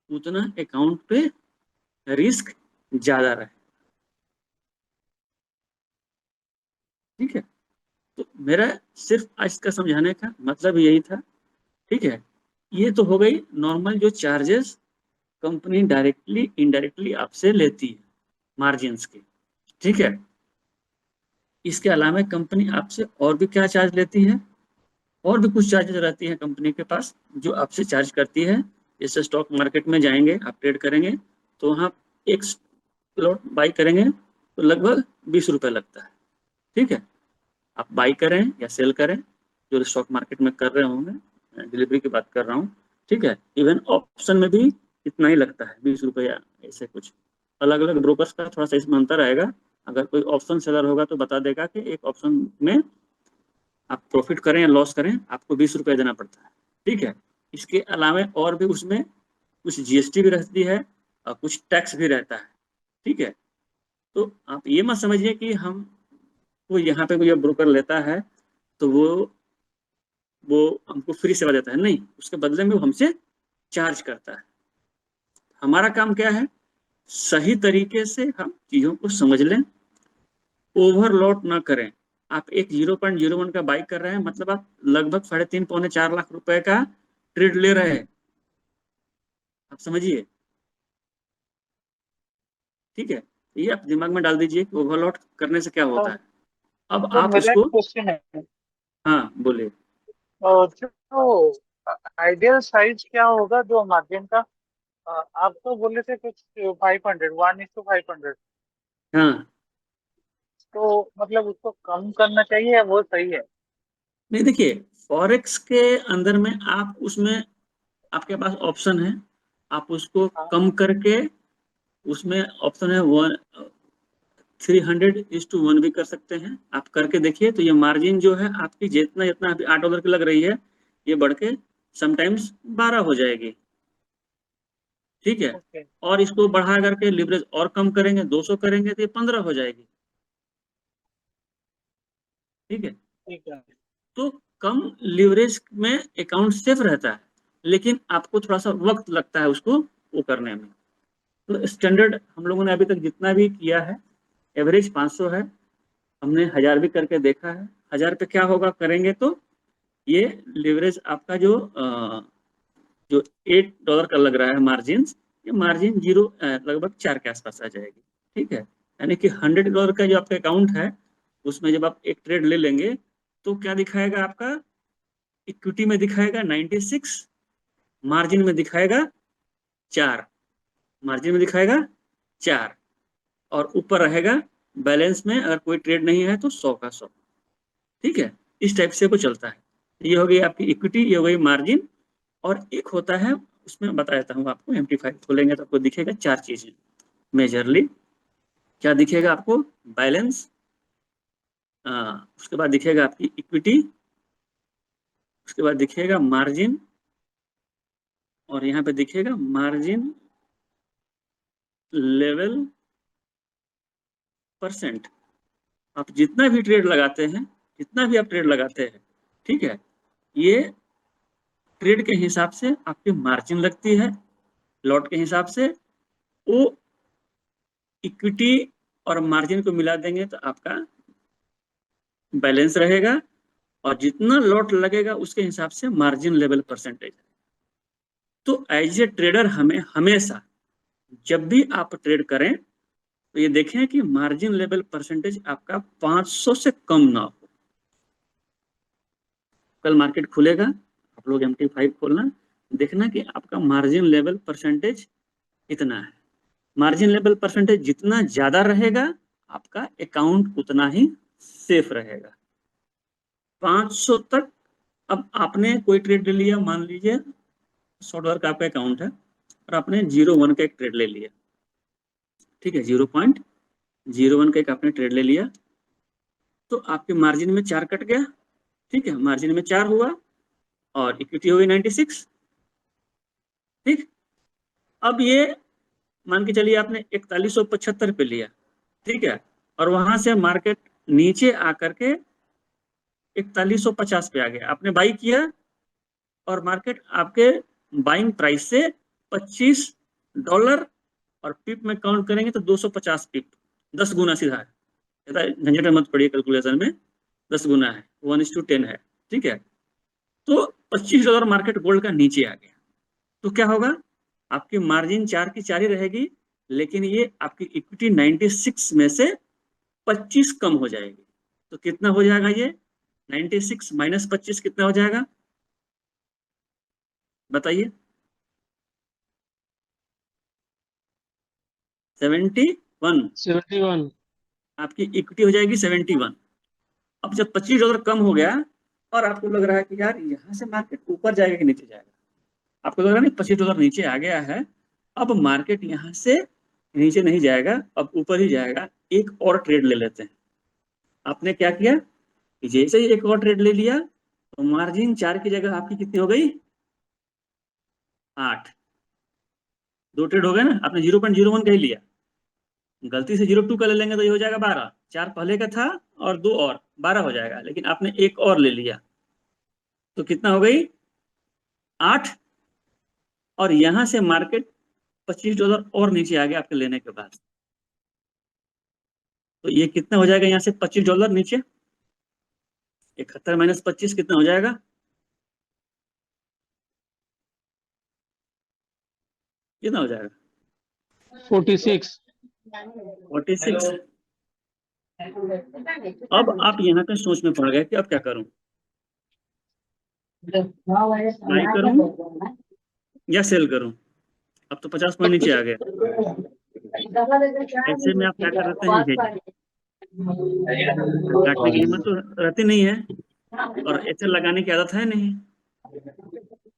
उतना अकाउंट पे रिस्क ज्यादा रहे। ठीक है, तो मेरा सिर्फ आज का समझाने का मतलब यही था। ठीक है, ये तो हो गई नॉर्मल जो चार्जेस कंपनी डायरेक्टली इनडायरेक्टली आपसे लेती है, मार्जिन्स की। ठीक है, इसके अलावा कंपनी आपसे और भी क्या चार्ज लेती है? और भी कुछ चार्जेस रहती है कंपनी के पास जो आपसे चार्ज करती है। जैसे स्टॉक मार्केट में जाएंगे, आप ट्रेड करेंगे, तो वहाँ एक लॉट बाई करेंगे तो लगभग ₹20 लगता है। ठीक है, आप बाई करें या सेल करें, जो स्टॉक मार्केट में कर रहे होंगे, डिलीवरी की बात कर रहा हूँ। ठीक है, इवन ऑप्शन में भी इतना ही लगता है, ₹20, ऐसे कुछ। अलग अलग ब्रोकर्स का थोड़ा सा इसमें अंतर आएगा। अगर कोई ऑप्शन सेलर होगा तो बता देगा कि एक ऑप्शन में आप प्रॉफिट करें या लॉस करें, आपको ₹20 देना पड़ता है। ठीक है, इसके अलावा और भी उसमें कुछ जीएसटी भी रहती है और कुछ टैक्स भी रहता है। ठीक है, तो आप ये मत समझिए कि हम को यहाँ पे कोई ब्रोकर लेता है तो वो हमको फ्री सेवा देता है, नहीं, उसके बदले में वो हमसे चार्ज करता है। हमारा काम क्या है? सही तरीके से हम चीजों को समझ लें, ओवरलोड ना करें। आप एक 0.01 का बाई कर रहे हैं, मतलब आप लगभग 3.5 पौने 4 लाख रुपए का ट्रेड ले रहे हैं। आप समझिए, ठीक है, ये आप दिमाग में डाल दीजिए कि ओवरलोड करने से क्या होता है। अब तो आप मेरा एक उसको, क्वेश्चन है, हाँ बोलिए। जो आइडियल साइज क्या होगा जो मार्जिन का? आप तो बोले थे कुछ 500, 1:500, हाँ, तो मतलब उसको कम करना चाहिए या वो सही है? नहीं देखिए, फॉरेक्स के अंदर में आप उसमें, आपके पास ऑप्शन है, आप उसको हाँ, कम करके, उसमें ऑप्शन है 300:1 भी कर सकते हैं। आप करके देखिए तो ये मार्जिन जो है आपकी जितना जितना अभी $8 की लग रही है, ये बढ़ के समटाइम्स 12 हो जाएगी। ठीक है, ओके, और इसको बढ़ा करके लिवरेज और कम करेंगे, 200 करेंगे तो ये 15 हो जाएगी। ठीक है, ठीक है। तो कम लिवरेज में अकाउंट सेफ रहता है, लेकिन आपको थोड़ा सा वक्त लगता है उसको वो करने में। तो स्टैंडर्ड हम लोगों ने अभी तक जितना भी किया है, एवरेज 500 है। हमने 1000 भी करके देखा है। 1000 पे क्या होगा करेंगे तो ये लिवरेज आपका जो $8 का लग रहा है मार्जिन, ये मार्जिन जीरो लगभग 4 के आसपास आ जाएगी। ठीक है, यानी कि $100 का जो आपका अकाउंट है, उसमें जब आप एक ट्रेड ले लेंगे तो क्या दिखाएगा आपका, इक्विटी में दिखाएगा 96, मार्जिन में दिखाएगा 4, मार्जिन में दिखाएगा 4, और ऊपर रहेगा बैलेंस में अगर कोई ट्रेड नहीं है तो 100 का 100। ठीक है, इस टाइप से वो चलता है। ये हो गई आपकी इक्विटी, ये हो गई मार्जिन। और एक होता है, उसमें बता देता हूँ आपको, एमटी5 खोलेंगे तो आपको दिखेगा 4 चीजें मेजरली। क्या दिखेगा आपको, बैलेंस, उसके बाद दिखेगा आपकी इक्विटी, उसके बाद दिखेगा मार्जिन, और यहाँ पे दिखेगा मार्जिन लेवल परसेंट। आप जितना भी ट्रेड लगाते हैं, जितना भी आप ट्रेड लगाते हैं, ठीक है, ये ट्रेड के हिसाब से आपकी मार्जिन लगती है, लॉट के हिसाब से। वो इक्विटी और मार्जिन को मिला देंगे तो आपका बैलेंस रहेगा, और जितना लॉट लगेगा उसके हिसाब से मार्जिन लेवल परसेंटेज। तो एज ए ट्रेडर हमें हमेशा जब भी आप ट्रेड करें तो ये देखें कि मार्जिन लेवल परसेंटेज आपका 500 से कम ना हो। कल मार्केट खुलेगा, आप लोग MT5 खोलना, देखना कि आपका मार्जिन लेवल परसेंटेज कितना है। मार्जिन लेवल परसेंटेज जितना ज्यादा रहेगा, आपका अकाउंट उतना ही सेफ रहेगा। 500 तक। अब आपने कोई ट्रेड ले लिया, मान लीजिए $100 का आपका अकाउंट है, और आपने 0.1 का एक ट्रेड ले लिया। ठीक है, 0.01 का एक आपने ट्रेड ले लिया, तो आपके मार्जिन में 4 कट गया। ठीक है, मार्जिन में 4 हुआ, और इक्विटी हो गई 96। ठीक, अब ये मान के चलिए आपने 4175 पे लिया। ठीक है, और वहां से मार्केट नीचे आकर के 4150 पे आ गया, आपने बाई किया, और मार्केट आपके बाइंग प्राइस से $25, और पिप में काउंट करेंगे तो 250 पिप, 10 गुना सीधा है। ज्यादा झंझट में मत पड़िए, कैलकुलेशन में 10 गुना है, 1:10 है। ठीक है, तो $25 मार्केट गोल्ड का नीचे आ गया, तो क्या होगा, आपकी मार्जिन 4 की 4 ही रहेगी, लेकिन ये आपकी इक्विटी 96 में से 25 कम हो जाएगी। तो कितना हो जाएगा ये, 96 माइनस 25 कितना हो जाएगा, बताइए। 71। 71। आपकी इक्विटी हो जाएगी 71। अब जब $25 कम हो गया, और आपको लग रहा है कि यार यहाँ से मार्केट ऊपर जाएगा कि नीचे जाएगा, आपको लग रहा है नहीं $25 नीचे आ गया है, अब मार्केट यहाँ से नीचे नहीं जाएगा, अब ऊपर ही जाएगा, एक और ट्रेड ले लेते हैं। आपने क्या किया कि जैसे ही एक और ट्रेड ले लिया, तो मार्जिन 4 की जगह आपकी कितनी हो गई, 8। 2 ट्रेड हो गए ना, आपने 0.01 का ही लिया, गलती से 0.2 का ले लेंगे तो ये हो जाएगा 12। 4 पहले का था, और 2 और 12 हो जाएगा, लेकिन आपने एक और ले लिया, तो कितना हो गई, 8। और यहां से मार्केट $25 और नीचे आ गया आपके लेने के बाद, तो ये कितना हो जाएगा, यहाँ से $25 नीचे, 71 माइनस 25 कितना हो जाएगा, कितना हो जाएगा, 46। 46। अब आप यहाँ पे सोच में पड़ गए कि अब क्या करूं, बाई करूं या सेल करूं। अब तो 50 पॉइंट नीचे आ गया। ऐसे में आप क्या कर रहे हैं, हेज। काटने की हिम्मत तो रहती नहीं है, और ऐसे लगाने की आदत है नहीं।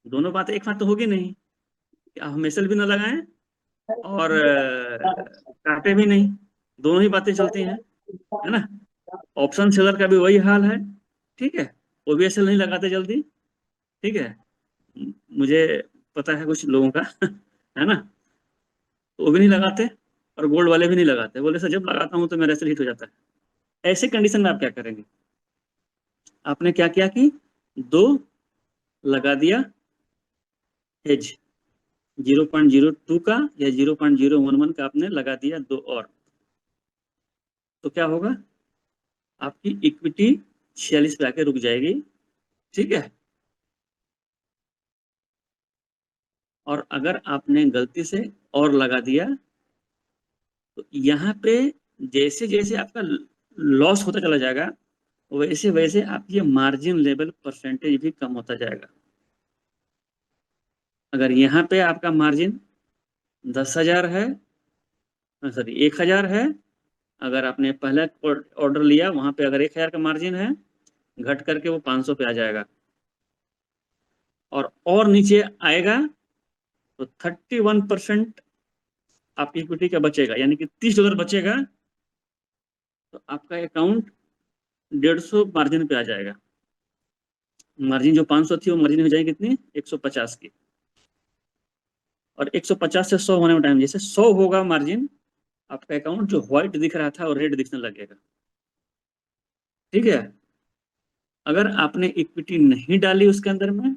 दोनों बातें एक साथ तो होगी नहीं कि आप हमेशा भी ना लगाएं और काटे भी नहीं। दोनों ही बातें चलती हैं, है ना। ऑप्शन सेलर का भी वही हाल है, ठीक है। वो भी ऐसे नहीं लगाते जल्दी, ठीक है। मुझे पता है कुछ लोगों का है ना, तो वो भी नहीं लगाते, और गोल्ड वाले भी नहीं लगाते। बोले सर जब लगाता हूँ तो मेरा ऐसे हिट हो जाता है। ऐसे कंडीशन में आप क्या करेंगे। आपने क्या किया कि दो लगा दिया हेज, 0.02 का या 0.011 का आपने लगा दिया दो और, तो क्या होगा, आपकी इक्विटी 46 पे आके रुक जाएगी, ठीक है। और अगर आपने गलती से और लगा दिया तो यहाँ पे जैसे जैसे आपका लॉस होता चला जाएगा, वैसे वैसे आपकी मार्जिन लेवल परसेंटेज भी कम होता जाएगा। अगर यहाँ पे आपका मार्जिन 10,000 है, सॉरी 1,000 है, अगर आपने पहला ऑर्डर लिया वहां पे अगर 1,000 का मार्जिन है, घट करके वो 500 पे आ जाएगा। और नीचे आएगा तो 31% आपकी इक्विटी का बचेगा, यानी कि $30 बचेगा, तो आपका अकाउंट 150 मार्जिन पे आ जाएगा। मार्जिन जो 500 थी वो मार्जिन हो जाएगी कितनी, 150 की। और 150 से 100 होने में टाइम, जैसे 100 होगा मार्जिन, आपका अकाउंट जो व्हाइट दिख रहा था और रेड दिखने लगेगा, ठीक है। अगर आपने इक्विटी नहीं डाली उसके अंदर में,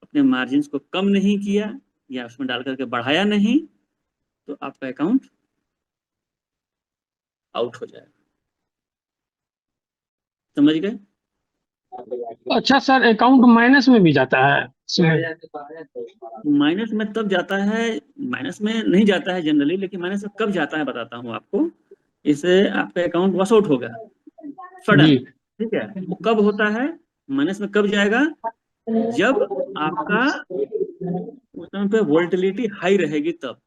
अपने मार्जिन को कम नहीं किया या उसमें डाल करके बढ़ाया नहीं, तो आपका अकाउंट आउट हो जाएगा। समझ गए। अच्छा सर, अकाउंट माइनस में भी जाता है इसमें? माइनस में तब जाता है, माइनस में नहीं जाता है जनरली, लेकिन माइनस में कब जाता है बताता हूँ आपको। इससे आपका अकाउंट वॉश आउट होगा जी। सडन, ठीक है। वो कब होता है, माइनस में कब जाएगा, जब आपका उस टाइम पे वोल्टिलिटी हाई रहेगी, तब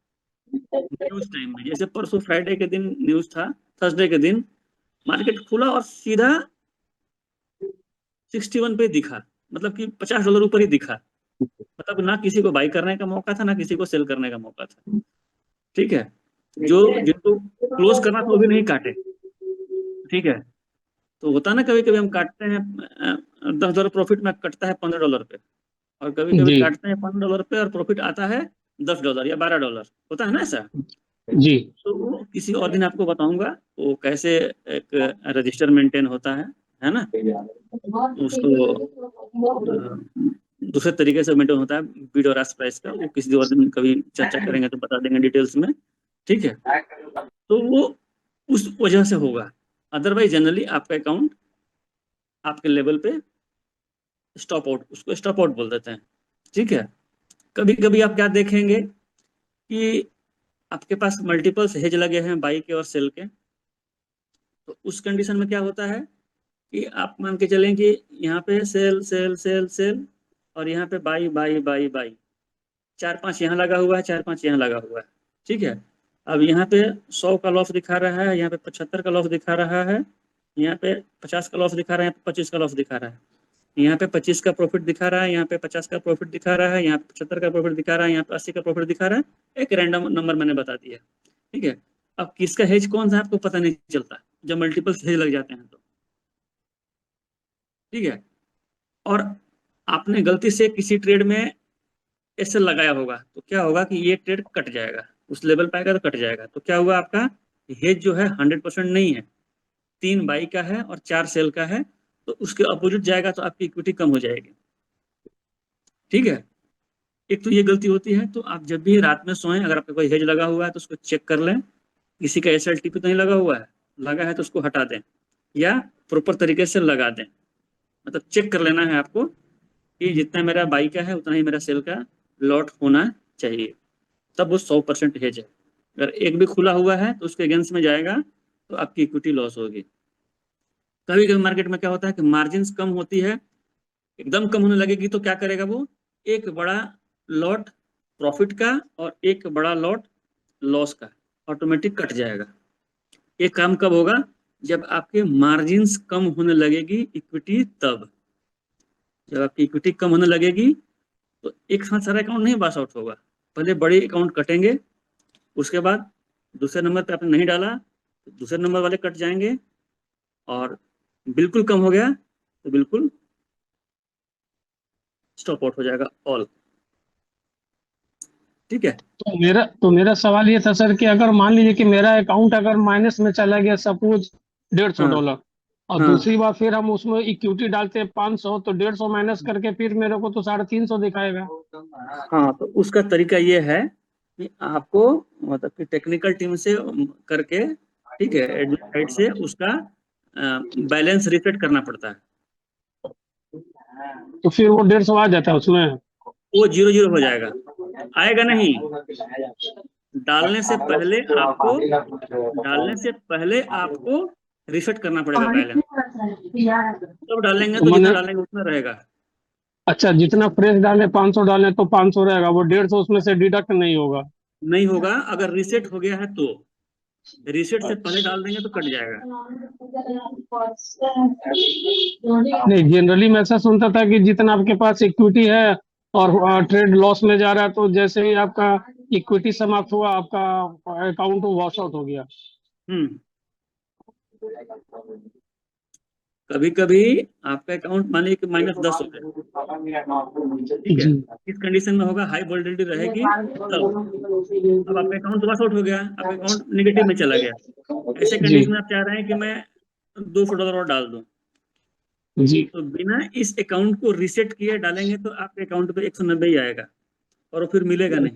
न्यूज टाइम में। जैसे परसों फ्राइडे के दिन न्यूज था, थर्सडे के दिन मार्केट खुला और सीधा 61 पे दिखा, मतलब कि $50 ऊपर ही दिखा। मतलब ना किसी को बाई करने का मौका था, ना किसी को सेल करने का मौका था, ठीक है। जो जिनको क्लोज करना था वो भी नहीं काटे, ठीक है। तो होता ना, कभी कभी हम काटते हैं $10 प्रॉफिट में, कटता है $15 पे। और कभी कभी जी। काटते हैं $15 पे और प्रॉफिट आता है $10 या $12, होता है ना ऐसा। जी। तो वो किसी और दिन आपको बताऊंगा वो कैसे एक रजिस्टर मेंटेन होता है ना। उसको दूसरे तरीके से मेंटेन होता है, बीड और आस प्राइस का, वो किसी और दिन कभी चर्चा करेंगे तो बता देंगे डिटेल्स में, ठीक है। तो वो उस वजह से होगा, अदरवाइज जनरली आपका अकाउंट आपके लेवल पे स्टॉप आउट, उसको स्टॉप आउट बोल देते हैं, ठीक है। कभी कभी आप क्या देखेंगे कि आपके पास मल्टीपल्स हेज लगे हैं, बाई के और सेल के। तो उस कंडीशन में क्या होता है कि आप मान के चलें कि यहाँ पे सेल सेल सेल सेल, और यहाँ पे बाई बाई बाई बाई, 4-5 यहाँ लगा हुआ है, 4-5 यहाँ लगा हुआ है, ठीक है। अब यहाँ पे 100 का लॉस दिखा रहा है, यहाँ पे 75 का लॉस दिखा रहा है, यहाँ पे 50 का लॉस दिखा रहा है, यहाँ पे 25 का लॉस दिखा रहा है, यहाँ पे 25 का प्रॉफिट दिखा रहा है, यहाँ पे 50 का प्रॉफिट दिखा रहा है, यहाँ पे 75 का प्रॉफिट दिखा रहा है, यहाँ पे 80 का प्रॉफिट दिखा रहा है। एक रैंडम नंबर मैंने बता दिया, ठीक है। अब किसका हेज कौन सा आपको पता नहीं चलता जब मल्टीपल हेज लग जाते हैं तो, ठीक है। और आपने गलती से किसी ट्रेड में ऐसे लगाया होगा, तो क्या होगा कि ये ट्रेड कट जाएगा, उस लेवल पे आएगा तो कट जाएगा। तो क्या हुआ, आपका हेज जो है 100% नहीं है, 3 बाई का है और 4 सेल का है, तो उसके अपोजिट जाएगा तो आपकी इक्विटी कम हो जाएगी, ठीक है। एक तो ये गलती होती है, तो आप जब भी रात में सोएं, अगर आपका कोई हेज लगा हुआ है तो उसको चेक कर लें, किसी का SLTP तो नहीं लगा हुआ है, लगा है तो उसको हटा दें या प्रॉपर तरीके से लगा दें। मतलब चेक कर लेना है आपको कि जितना मेरा बाई का है उतना ही मेरा सेल का लॉट होना चाहिए, तब वो 100% हेज है। अगर एक भी खुला हुआ है तो उसके अगेंस्ट में जाएगा तो आपकी इक्विटी लॉस होगी। कभी कभी मार्केट में क्या होता है कि मार्जिन कम होती है, एकदम कम होने लगेगी तो क्या करेगा वो, एक बड़ा लॉट प्रॉफिट का और एक बड़ा लॉट लॉस का ऑटोमेटिक कट जाएगा। ये काम कब होगा, जब आपके मार्जिन्स कम होने लगेगी इक्विटी, तब जब आपकी इक्विटी कम होने लगेगी तो एक साथ सारा अकाउंट नहीं पास आउट होगा, पहले बड़े अकाउंट कटेंगे, उसके बाद दूसरे नंबर पे आपने नहीं डाला तो दूसरे नंबर वाले कट जाएंगे, और बिल्कुल कम हो गया तो बिल्कुल स्टॉप आउट हो जाएगा ऑल। ठीक है। तो मेरा सवाल ये था सर कि अगर मान लीजिए कि मेरा अकाउंट अगर माइनस में चला गया सपोज हाँ $150, और हाँ दूसरी बार फिर हम उसमें इक्विटी डालते हैं 500, तो 150 माइनस करके फिर मेरे को तो 350 दिखाएगा। हाँ, तो उसका तरीका ये है कि आपको मतलब कि टेक्निकल टीम से करके, ठीक है, एडमिन साइड से उसका बैलेंस रिसेट करना पड़ता है। तो फिर वो 150 आ जाता है उसमें। वो 0-0 हो जाएगा, आएगा नहीं। डालने से पहले आपको रिसेट करना पड़ेगा बैलेंस, तब डालेंगे तो तो जितना मैंने, डालेंगे उतना रहेगा। अच्छा, जितना फ्रेश डाले 500 डाले तो 500 रहेगा, वो 150 उसमें से डिडक्ट नहीं होगा। नहीं होगा, अगर रिसेट हो गया है तो। रिसेट से पहले डाल देंगे तो कट जाएगा। नहीं, जनरली मैं ऐसा सुनता था कि जितना आपके पास इक्विटी है और ट्रेड लॉस में जा रहा है, तो जैसे ही आपका इक्विटी समाप्त हुआ आपका अकाउंट वॉश आउट हो गया। हम्म कभी कभी आपका अकाउंट मान लीजिए कि -10 हो गया, ठीक है, जी इस कंडीशन में होगा, हाई वोलेटिलिटी रहेगी तब। अब आपका अकाउंट वॉश आउट हो गया, आपका अकाउंट नेगेटिव में चला गया, ऐसे जी कंडीशन में आप चाह रहे हैं कि मैं $200 और डाल दूं, जी। तो बिना इस अकाउंट को रिसेट किए डालेंगे तो आपके अकाउंट पे 190 ही आएगा, और वो फिर मिलेगा नहीं,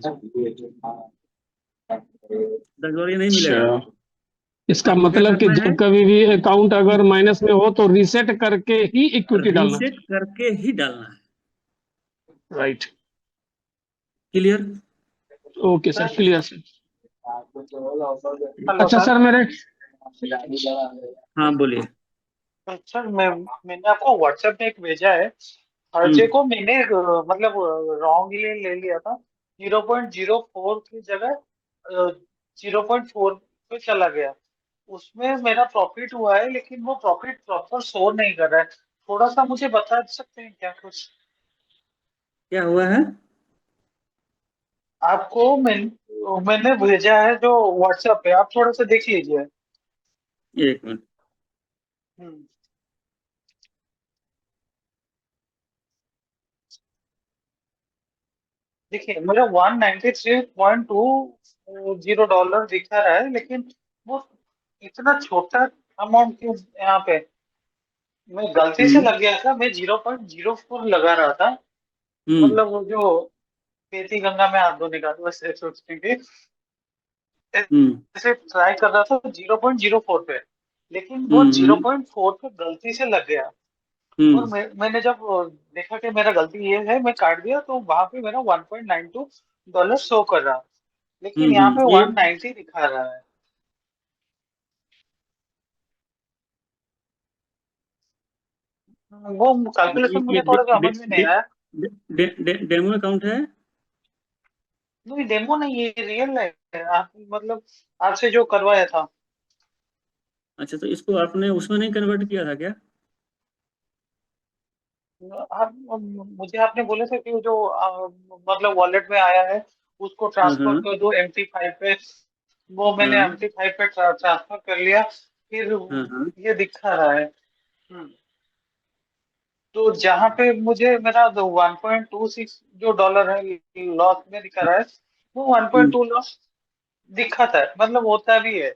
$10 नहीं मिलेगा। अच्छा, इसका आपको क्या मतलब कि करना है, जब कभी भी अकाउंट अगर माइनस में हो तो रीसेट करके ही इक्विटी डालना रीसेट करके ही डालना है। चाहिए। Right. Clear. Okay sir, clear sir. Hello अच्छा सर। सर, मेरे, हाँ बोलिए। सर मैंने आपको व्हाट्सएप में एक भेजा है। हर्जे हम्म को मैंने मतलब रॉन्गली ले लिया था। 0.04 की जगह 0.4 पे चला गया। उसमें मेरा प्रॉफिट हुआ है, लेकिन वो प्रॉफिट प्रॉपर शो नहीं कर रहा है। थोड़ा सा मुझे बता सकते हैं क्या कुछ? क्या हुआ है, आपको मैंने भेजा है जो व्हाट्सएप पे, आप थोड़ा सा देख लीजिए। एक मिनट। हम्म, देखिए मेरा $193.20 दिखा रहा है, लेकिन वो इतना छोटा अमाउंट क्यों यहाँ पे? मैं गलती से हम्म लग गया था, मैं 0.04 लगा रहा था। हम्म मतलब वो जो बेती गंगा में हाथ धोने का, तो वैसे सोचते हम्म ऐसे ट्राई कर रहा था 0.04 पे, लेकिन वो हम्म 0.4 पे गलती से लग गया। और हम्म मैंने जब देखा कि मेरा गलती ये है, मैं काट दिया, तो वहां पे मेरा $1.92 शो कर रहा, लेकिन यहाँ पे ये 190 दिखा रहा है। वो कैलकुलेशन मुझे थोड़ा सा समझ में नहीं आया। डेमो अकाउंट है। नहीं, डेमो नहीं, ये रियल है। आप मतलब आपसे जो करवाया था। अच्छा, तो इसको आपने उसमें नहीं कन्वर्ट किया था क्या। आप मुझे आपने बोले थे कि जो मतलब वॉलेट में आया है उसको हाँ ट्रांसफर हाँ कर दो MT5 पे। वो मैंने हाँ MT5 पे ट्रांसफर कर लिया। फिर हाँ हाँ ये दिखा रहा है। तो जहाँ पे मुझे मेरा 1.26 जो डॉलर है लॉस में दिखा रहा है, वो 1.2 लॉस दिखाता है, मतलब होता भी है।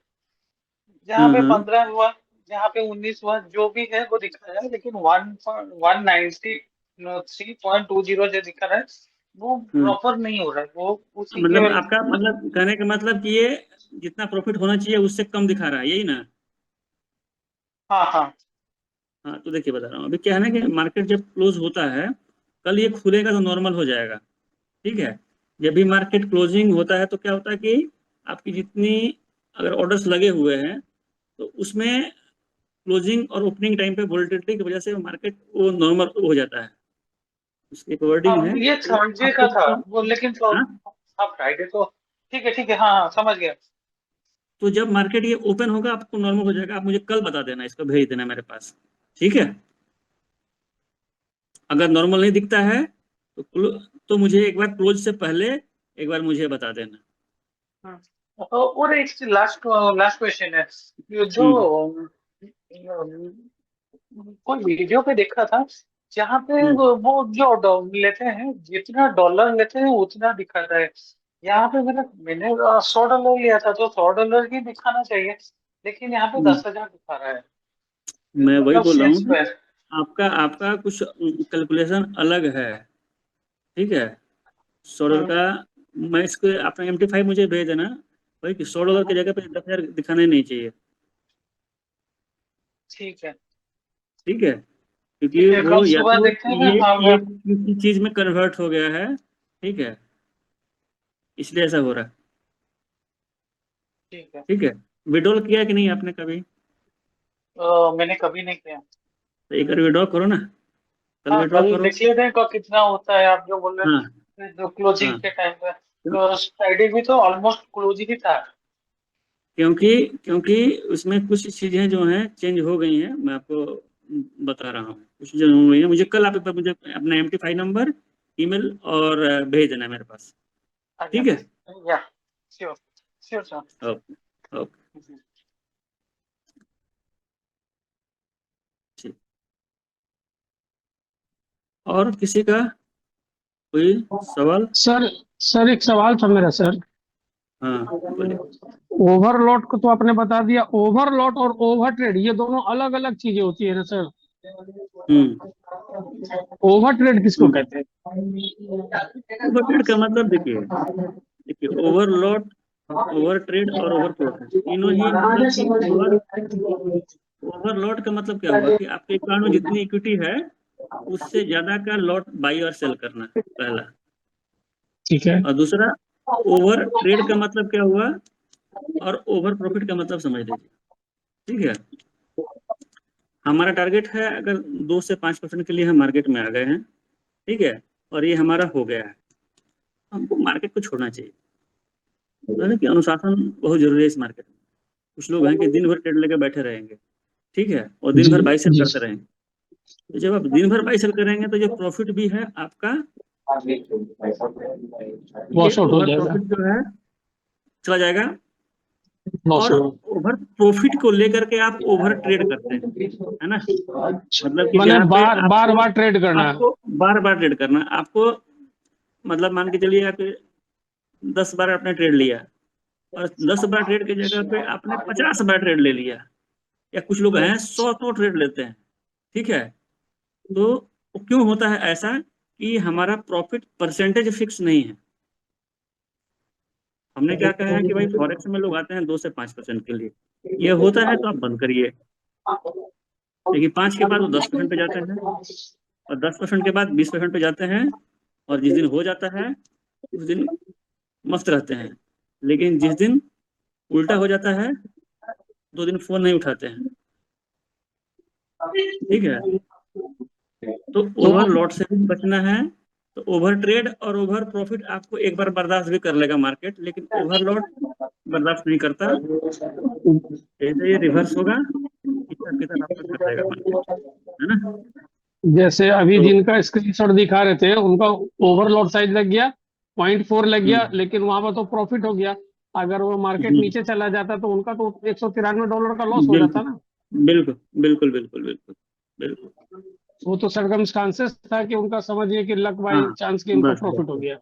जहाँ पे हाँ 15 हुआ, जहाँ पे 19 हुआ, जो भी है वो दिखा रहा है, लेकिन 193.20 जो दिखा रहा है वो हम्म प्रॉपर नहीं हो रहा है, वो उसी के। मतलब आपका मतलब कहने का मतलब कि ये जितना प्रॉफिट होना चाहिए उससे कम दिखा रहा है, यही ना। हाँ हाँ। हाँ, तो देखिए बता रहा हूँ, अभी क्या है ना कि मार्केट जब क्लोज होता है, कल ये खुलेगा तो नॉर्मल हो जाएगा, ठीक है। जब भी मार्केट क्लोजिंग होता है तो क्या होता है कि आपकी जितनी अगर ऑर्डर्स लगे हुए हैं तो उसमें क्लोजिंग और ओपनिंग टाइम पे वोलेटिलिटी की वजह से मार्केट वो नॉर्मल हो जाता है, उसकी एक वर्डिंग है। ये थर्सडे का था वो, लेकिन तो हाँ? फ्राइडे तो ठीक है, हाँ समझ गया। तो जब मार्केट ये ओपन होगा आपको नॉर्मल हो जाएगा, आप मुझे कल बता देना, इसको भेज देना मेरे पास, ठीक है? अगर नॉर्मल नहीं दिखता है तो मुझे एक बार क्लोज से पहले एक बार मुझे बता देना। और एक लास्ट लास्ट क्वेश्चन है, ये जो कोई वीडियो पे देखा था जहाँ पे वो जो लेते हैं, जितना डॉलर लेते हैं उतना दिखाता है। यहाँ पे मैंने $100 लिया था तो $100 ही दिखाना चाहिए, लेकिन यहाँ पे 10,000 दिखा रहा है। मैं वही मतलब बोल रहा हूँ सेल्स कि पे आपका आपका कुछ कैलकुलेशन अलग है, ठीक है? $100 का मैं इसको अपना MT5 मुझे भेज देना भाई, कि $100 की जगह पे 10,000 दिखाना ही नहीं चाहिए, ठीक है, ठीक है? क्योंकि ठीक है, वो कल या सुबह तो देखते हैं। हाँ ये किसी चीज में कन्वर्ट हो गया है, ठीक है, इसलिए ऐसा हो रहा है, ठीक है। ठीक है? विड्रॉल किया कि नहीं आपने कभी? मैंने कभी नहीं किया। तो एक बार विड्रॉ करो ना, कल हाँ, विड्रॉ कल करो। देख लेते हैं कितना होता है, आप जो बोल रहे हाँ हैं जो क्लोजिंग हाँ। के टाइम पे। तो फ्राइडे भी तो ऑलमोस्ट क्लोजिंग ही था। क्योंकि क्योंकि उसमें कुछ चीजें जो हैं चेंज हो गई हैं, मैं आपको बता रहा हूँ, कुछ चीजें हो गई हैं। मुझे कल आप एक बार मुझे अपना MT5 नंबर, ईमेल और भेज देना मेरे पास, अच्छा, ठीक है? या sure sure sir. Okay okay, ठीक। और किसी का कोई सवाल? सर एक सवाल था मेरा सर। हाँ बोलिए। ओवरलॉट को तो आपने बता दिया, ओवरलॉट और ओवर ट्रेड ये दोनों अलग अलग चीजें होती है ना सर? हम्म ओवर ट्रेड किसको हम्म। कहते ओवर ट्रेड का मतलब देखिए, देखिए ओवरलॉट, ओवर ट्रेड और ओवर प्रॉफिट तीनों ही मतलब कि ओवरलॉट का मतलब क्या हुआ कि आपके अकाउंट में जितनी इक्विटी है उससे ज्यादा का लॉट बाई और सेल करना, पहला। ठीक है। और दूसरा, ओवर ट्रेड का मतलब क्या हुआ, और ओवर प्रॉफिट का मतलब समझ लीजिए, ठीक है? हमारा टारगेट है, अगर 2 से 5% के लिए हम मार्केट में आ गए हैं, ठीक है, और ये हमारा हो गया है, हमको मार्केट को छोड़ना चाहिए। मतलब कि अनुशासन बहुत जरूरी है इस मार्केट में। कुछ लोग हैं कि दिन भर ट्रेड लेके बैठे रहेंगे, ठीक है, और दिन जी भर बाई सेल जी करते रहेंगे। तो जब आप दिन भर बाई सेल करेंगे तो जो प्रॉफिट भी है आपका, ये वॉश आउट हो ओवर जाएगा, प्रॉफिट जो है चला जाएगा। लॉस और होगा। ओवर प्रॉफिट को लेकर के आप ओवर ट्रेड करते हैं, है ना? मतलब कि मैंने जहाँ पे बार बार आपको बार ट्रेड करना है। आपको बार बार ट्रेड करना, आपको मतलब मान के चलिए आप 10 बार आपने ट्रेड लिया, और 10 बार ट्रेड की जगह पे आपने 50 बार ट्रेड ले लिया, या कुछ लोग हैं 100 ट्रेड लेते हैं, ठीक है? तो क्यों होता है ऐसा कि हमारा प्रॉफिट परसेंटेज फिक्स नहीं है। हमने क्या कहा है कि भाई फॉरेक्स में लोग आते हैं 2 से 5% के लिए, ये होता है तो आप बंद करिए, लेकिन 5 के बाद वो 10% पे जाते हैं, और 10% के बाद 20% पे जाते हैं, और जिस दिन हो जाता है उस दिन मस्त रहते हैं। लेकिन जिस दिन उल्टा हो जाता है 2 दिन फोन नहीं उठाते हैं, ठीक है? तो तो ओवरलॉट से भी बचना है। तो ओवर ट्रेड और ओवर प्रॉफिट आपको एक बार बर्दाश्त भी कर लेगा मार्केट, लेकिन ओवरलॉट बर्दाश्त नहीं करता। जैसे ये रिवर्स होगा इतना कितना आपका कर जाएगा मार्केट, है ना? जैसे अभी तो जिनका स्क्रीनशॉट दिखा रहे थे उनका ओवरलॉट साइज लग गया, 0.4 लग गया, हम्म लेकिन वहां पर तो प्रॉफिट हो गया। अगर वो मार्केट हम्म, नीचे चला जाता तो उनका तो $193 का लॉस हो जाता बिल्कुल ना। बिल्कुल बिल्कुल बिल्कुल बिल्कुल बिल्कुल। वो तो सरकमस्टांसेस था कि उनका, समझिए कि लक बाई हाँ चांस के उनको बस बस प्रॉफिट हो बस। गया।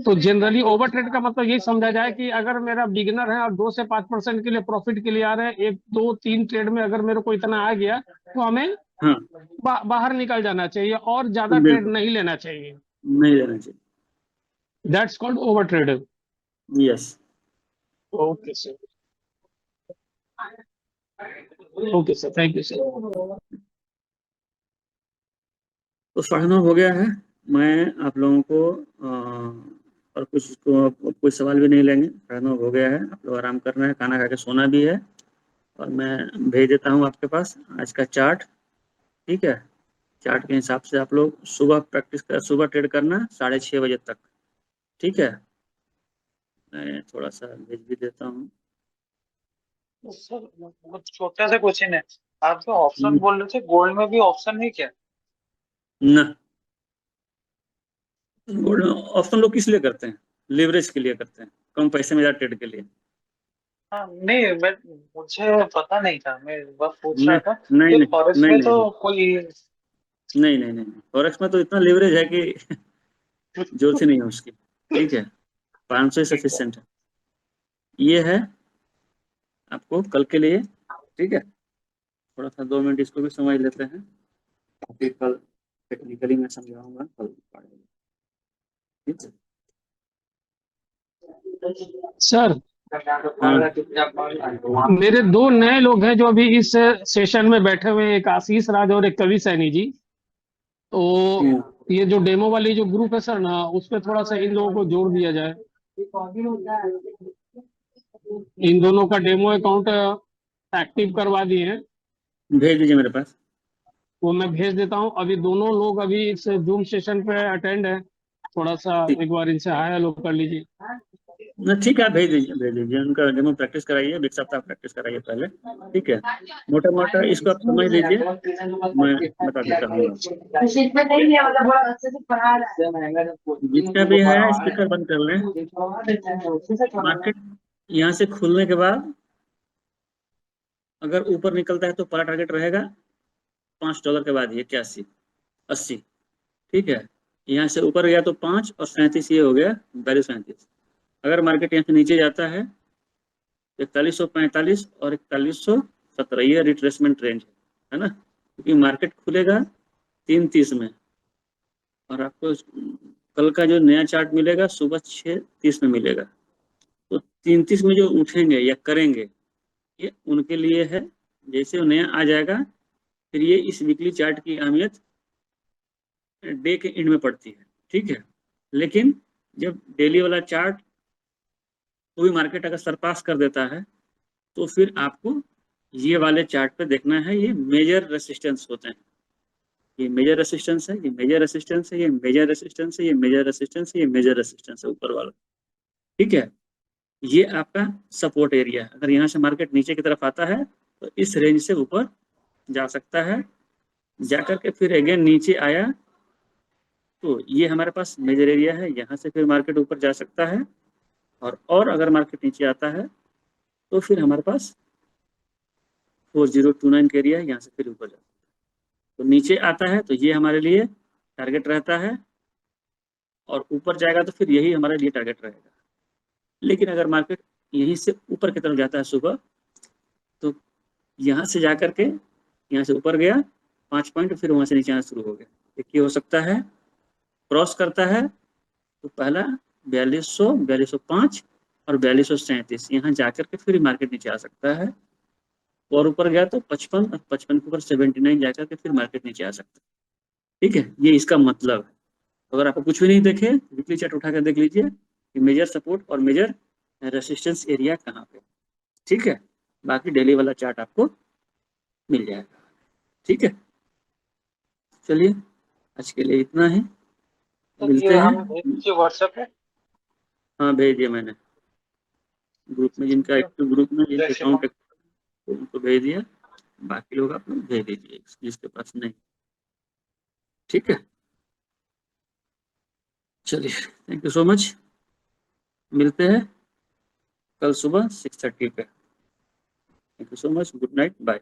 तो जनरली ओवर ट्रेड का मतलब यही समझा जाए कि अगर मेरा बिगिनर है और 2 से 5% के लिए प्रॉफिट के लिए आ रहे हैं, 1 2 3 ट्रेड में अगर मेरे को इतना आ गया तो हमें हाँ बाहर निकल जाना चाहिए और ज्यादा ट्रेड बिल्कुल, नहीं लेना चाहिए। नहीं लेना चाहिए। That's called over trade. Yes. Okay sir, okay sir, thank you sir. तो 9:30 हो गया है। मैं आप लोगों को और कुछ कोई सवाल भी नहीं लेंगे, खाना हो गया है, आप लोग आराम करना है, खाना खा के सोना भी है। और मैं भेज देता हूँ आपके पास आज का चार्ट, ठीक है। चार्ट के हिसाब से आप लोग सुबह ट्रेड करना 6:30 बजे तक, ठीक है। मैं थोड़ा सा भेज भी देता हूँ। तो सर वो छोटा सा क्वेश्चन है, आप जो ऑप्शन बोल रहे थे गोल्ड में भी ऑप्शन है क्या? ना, गोल्ड ऑप्शन लोग किस लिए करते हैं? लेवरेज के लिए करते हैं, कम पैसे में ज्यादा ट्रेड के लिए। हाँ नहीं, मुझे पता नहीं था, मैं बस पूछ रहा नहीं था। नहीं ये नहीं फॉरेस्ट नहीं में नहीं तो कोई नहीं नहीं नहीं फॉरेक्स में तो इतना लेवरेज है कि जोर से नहीं है उसकी, ठीक है। 500 सफिशिएंट है, ये है आपको कल के लिए, ठीक है। थोड़ा सा 2 मिनट इसको भी समझ लेते हैं, फिर कल टेक्निकली मैं समझाऊंगा कल पढ़ेंगे, ठीक है। सर हाँ मेरे 2 नए लोग हैं जो अभी इस सेशन में बैठे हुए हैं, एक आशीष राज और एक कवि सैनी जी। तो ये जो डेमो वाली जो ग्रुप है सर ना, उस पर थोड़ा सा इन लोगों को जोड़ दिया जाए। इन दोनों का डेमो अकाउंट एक्टिव करवा दिए हैं, भेज दीजिए मेरे पास। वो मैं भेज देता हूँ। अभी दोनों लोग अभी इस जूम सेशन पे अटेंड है, थोड़ा सा ठीक एक बार इनसे हाय हेलो कर लीजिए। ना, ठीक है, आप भेज दीजिए उनका डेमो प्रैक्टिस कराइए, एक सप्ताह प्रैक्टिस कराइए पहले, ठीक है। मोटा मोटा इसको आप समझ लीजिए, मैं बता देता हूँ आपको। जितना भी है स्पीकर बंद कर लें। मार्केट यहाँ से खुलने के बाद अगर ऊपर निकलता है तो पहला टारगेट रहेगा $5 के बाद, ये 81-80, ठीक है। यहाँ से ऊपर गया तो 5 और 37, ये हो गया 42-37। अगर मार्केट यहाँ से नीचे जाता है 4145 और 4117, ये रिट्रेसमेंट रेंज है ना, क्योंकि मार्केट खुलेगा 3:30 में, और आपको कल का जो नया चार्ट मिलेगा सुबह 6:30 में मिलेगा। तो 3:30 में जो उठेंगे या करेंगे, ये उनके लिए है। जैसे वो नया आ जाएगा, फिर ये इस वीकली चार्ट की अहमियत डे के एंड में पड़ती है, ठीक है। लेकिन जब डेली वाला चार्ट कोई मार्केट अगर सरपास कर देता है, तो फिर आपको ये वाले चार्ट पे देखना है, ये मेजर रेसिस्टेंस होते हैं। ये मेजर रेसिस्टेंस है, ये मेजर रेसिस्टेंस है, ये मेजर रेसिस्टेंस है, ये मेजर रेसिस्टेंस है, ये मेजर रेसिस्टेंस है ऊपर वाला, ठीक है। ये आपका सपोर्ट एरिया है। अगर यहाँ से मार्केट नीचे की तरफ आता है तो इस रेंज से ऊपर जा सकता है, जाकर के फिर अगेन नीचे आया तो ये हमारे पास मेजर एरिया है, यहाँ से फिर मार्केट ऊपर जा सकता है। और अगर मार्केट नीचे आता है तो फिर हमारे पास 4029 का एरिया है, यहाँ से फिर ऊपर जाता है। तो नीचे आता है तो ये हमारे लिए टारगेट रहता है, और ऊपर जाएगा तो फिर यही हमारे लिए टारगेट रहेगा। लेकिन अगर मार्केट यहीं से ऊपर की तरफ जाता है सुबह, तो यहाँ से जाकर के यहाँ से ऊपर गया 5 पॉइंट, फिर वहाँ से नीचे आना शुरू हो गया। एक ये हो सकता है, क्रॉस करता है तो पहला 4200, 4205 और 4237, यहाँ जाकर के फिर मार्केट नीचे आ सकता है। और ऊपर गया तो 55 और 55 के ऊपर 79 जाकर के फिर मार्केट नीचे आ सकता है, ठीक है। ये इसका मतलब है। अगर आपको कुछ भी नहीं देखे, वीकली चार्ट उठाकर देख लीजिए कि मेजर सपोर्ट और मेजर रेसिस्टेंस एरिया कहाँ पे, ठीक है। बाकी डेली वाला चार्ट आपको मिल जाएगा, ठीक है। चलिए आज के लिए इतना ही, तो मिलते ये हैं। हम भेज दीजिए व्हाट्सएप पे। हाँ भेज दिया मैंने ग्रुप में, जिनका एक्टिव ग्रुप में जिनके अकाउंट उनको भेज दिया। बाकी लोग आप लोग भेज दीजिए जिसके पास नहीं, ठीक है। चलिए, थैंक यू सो मच, मिलते हैं कल सुबह 6:30 पे। Thank you so much, good night, bye.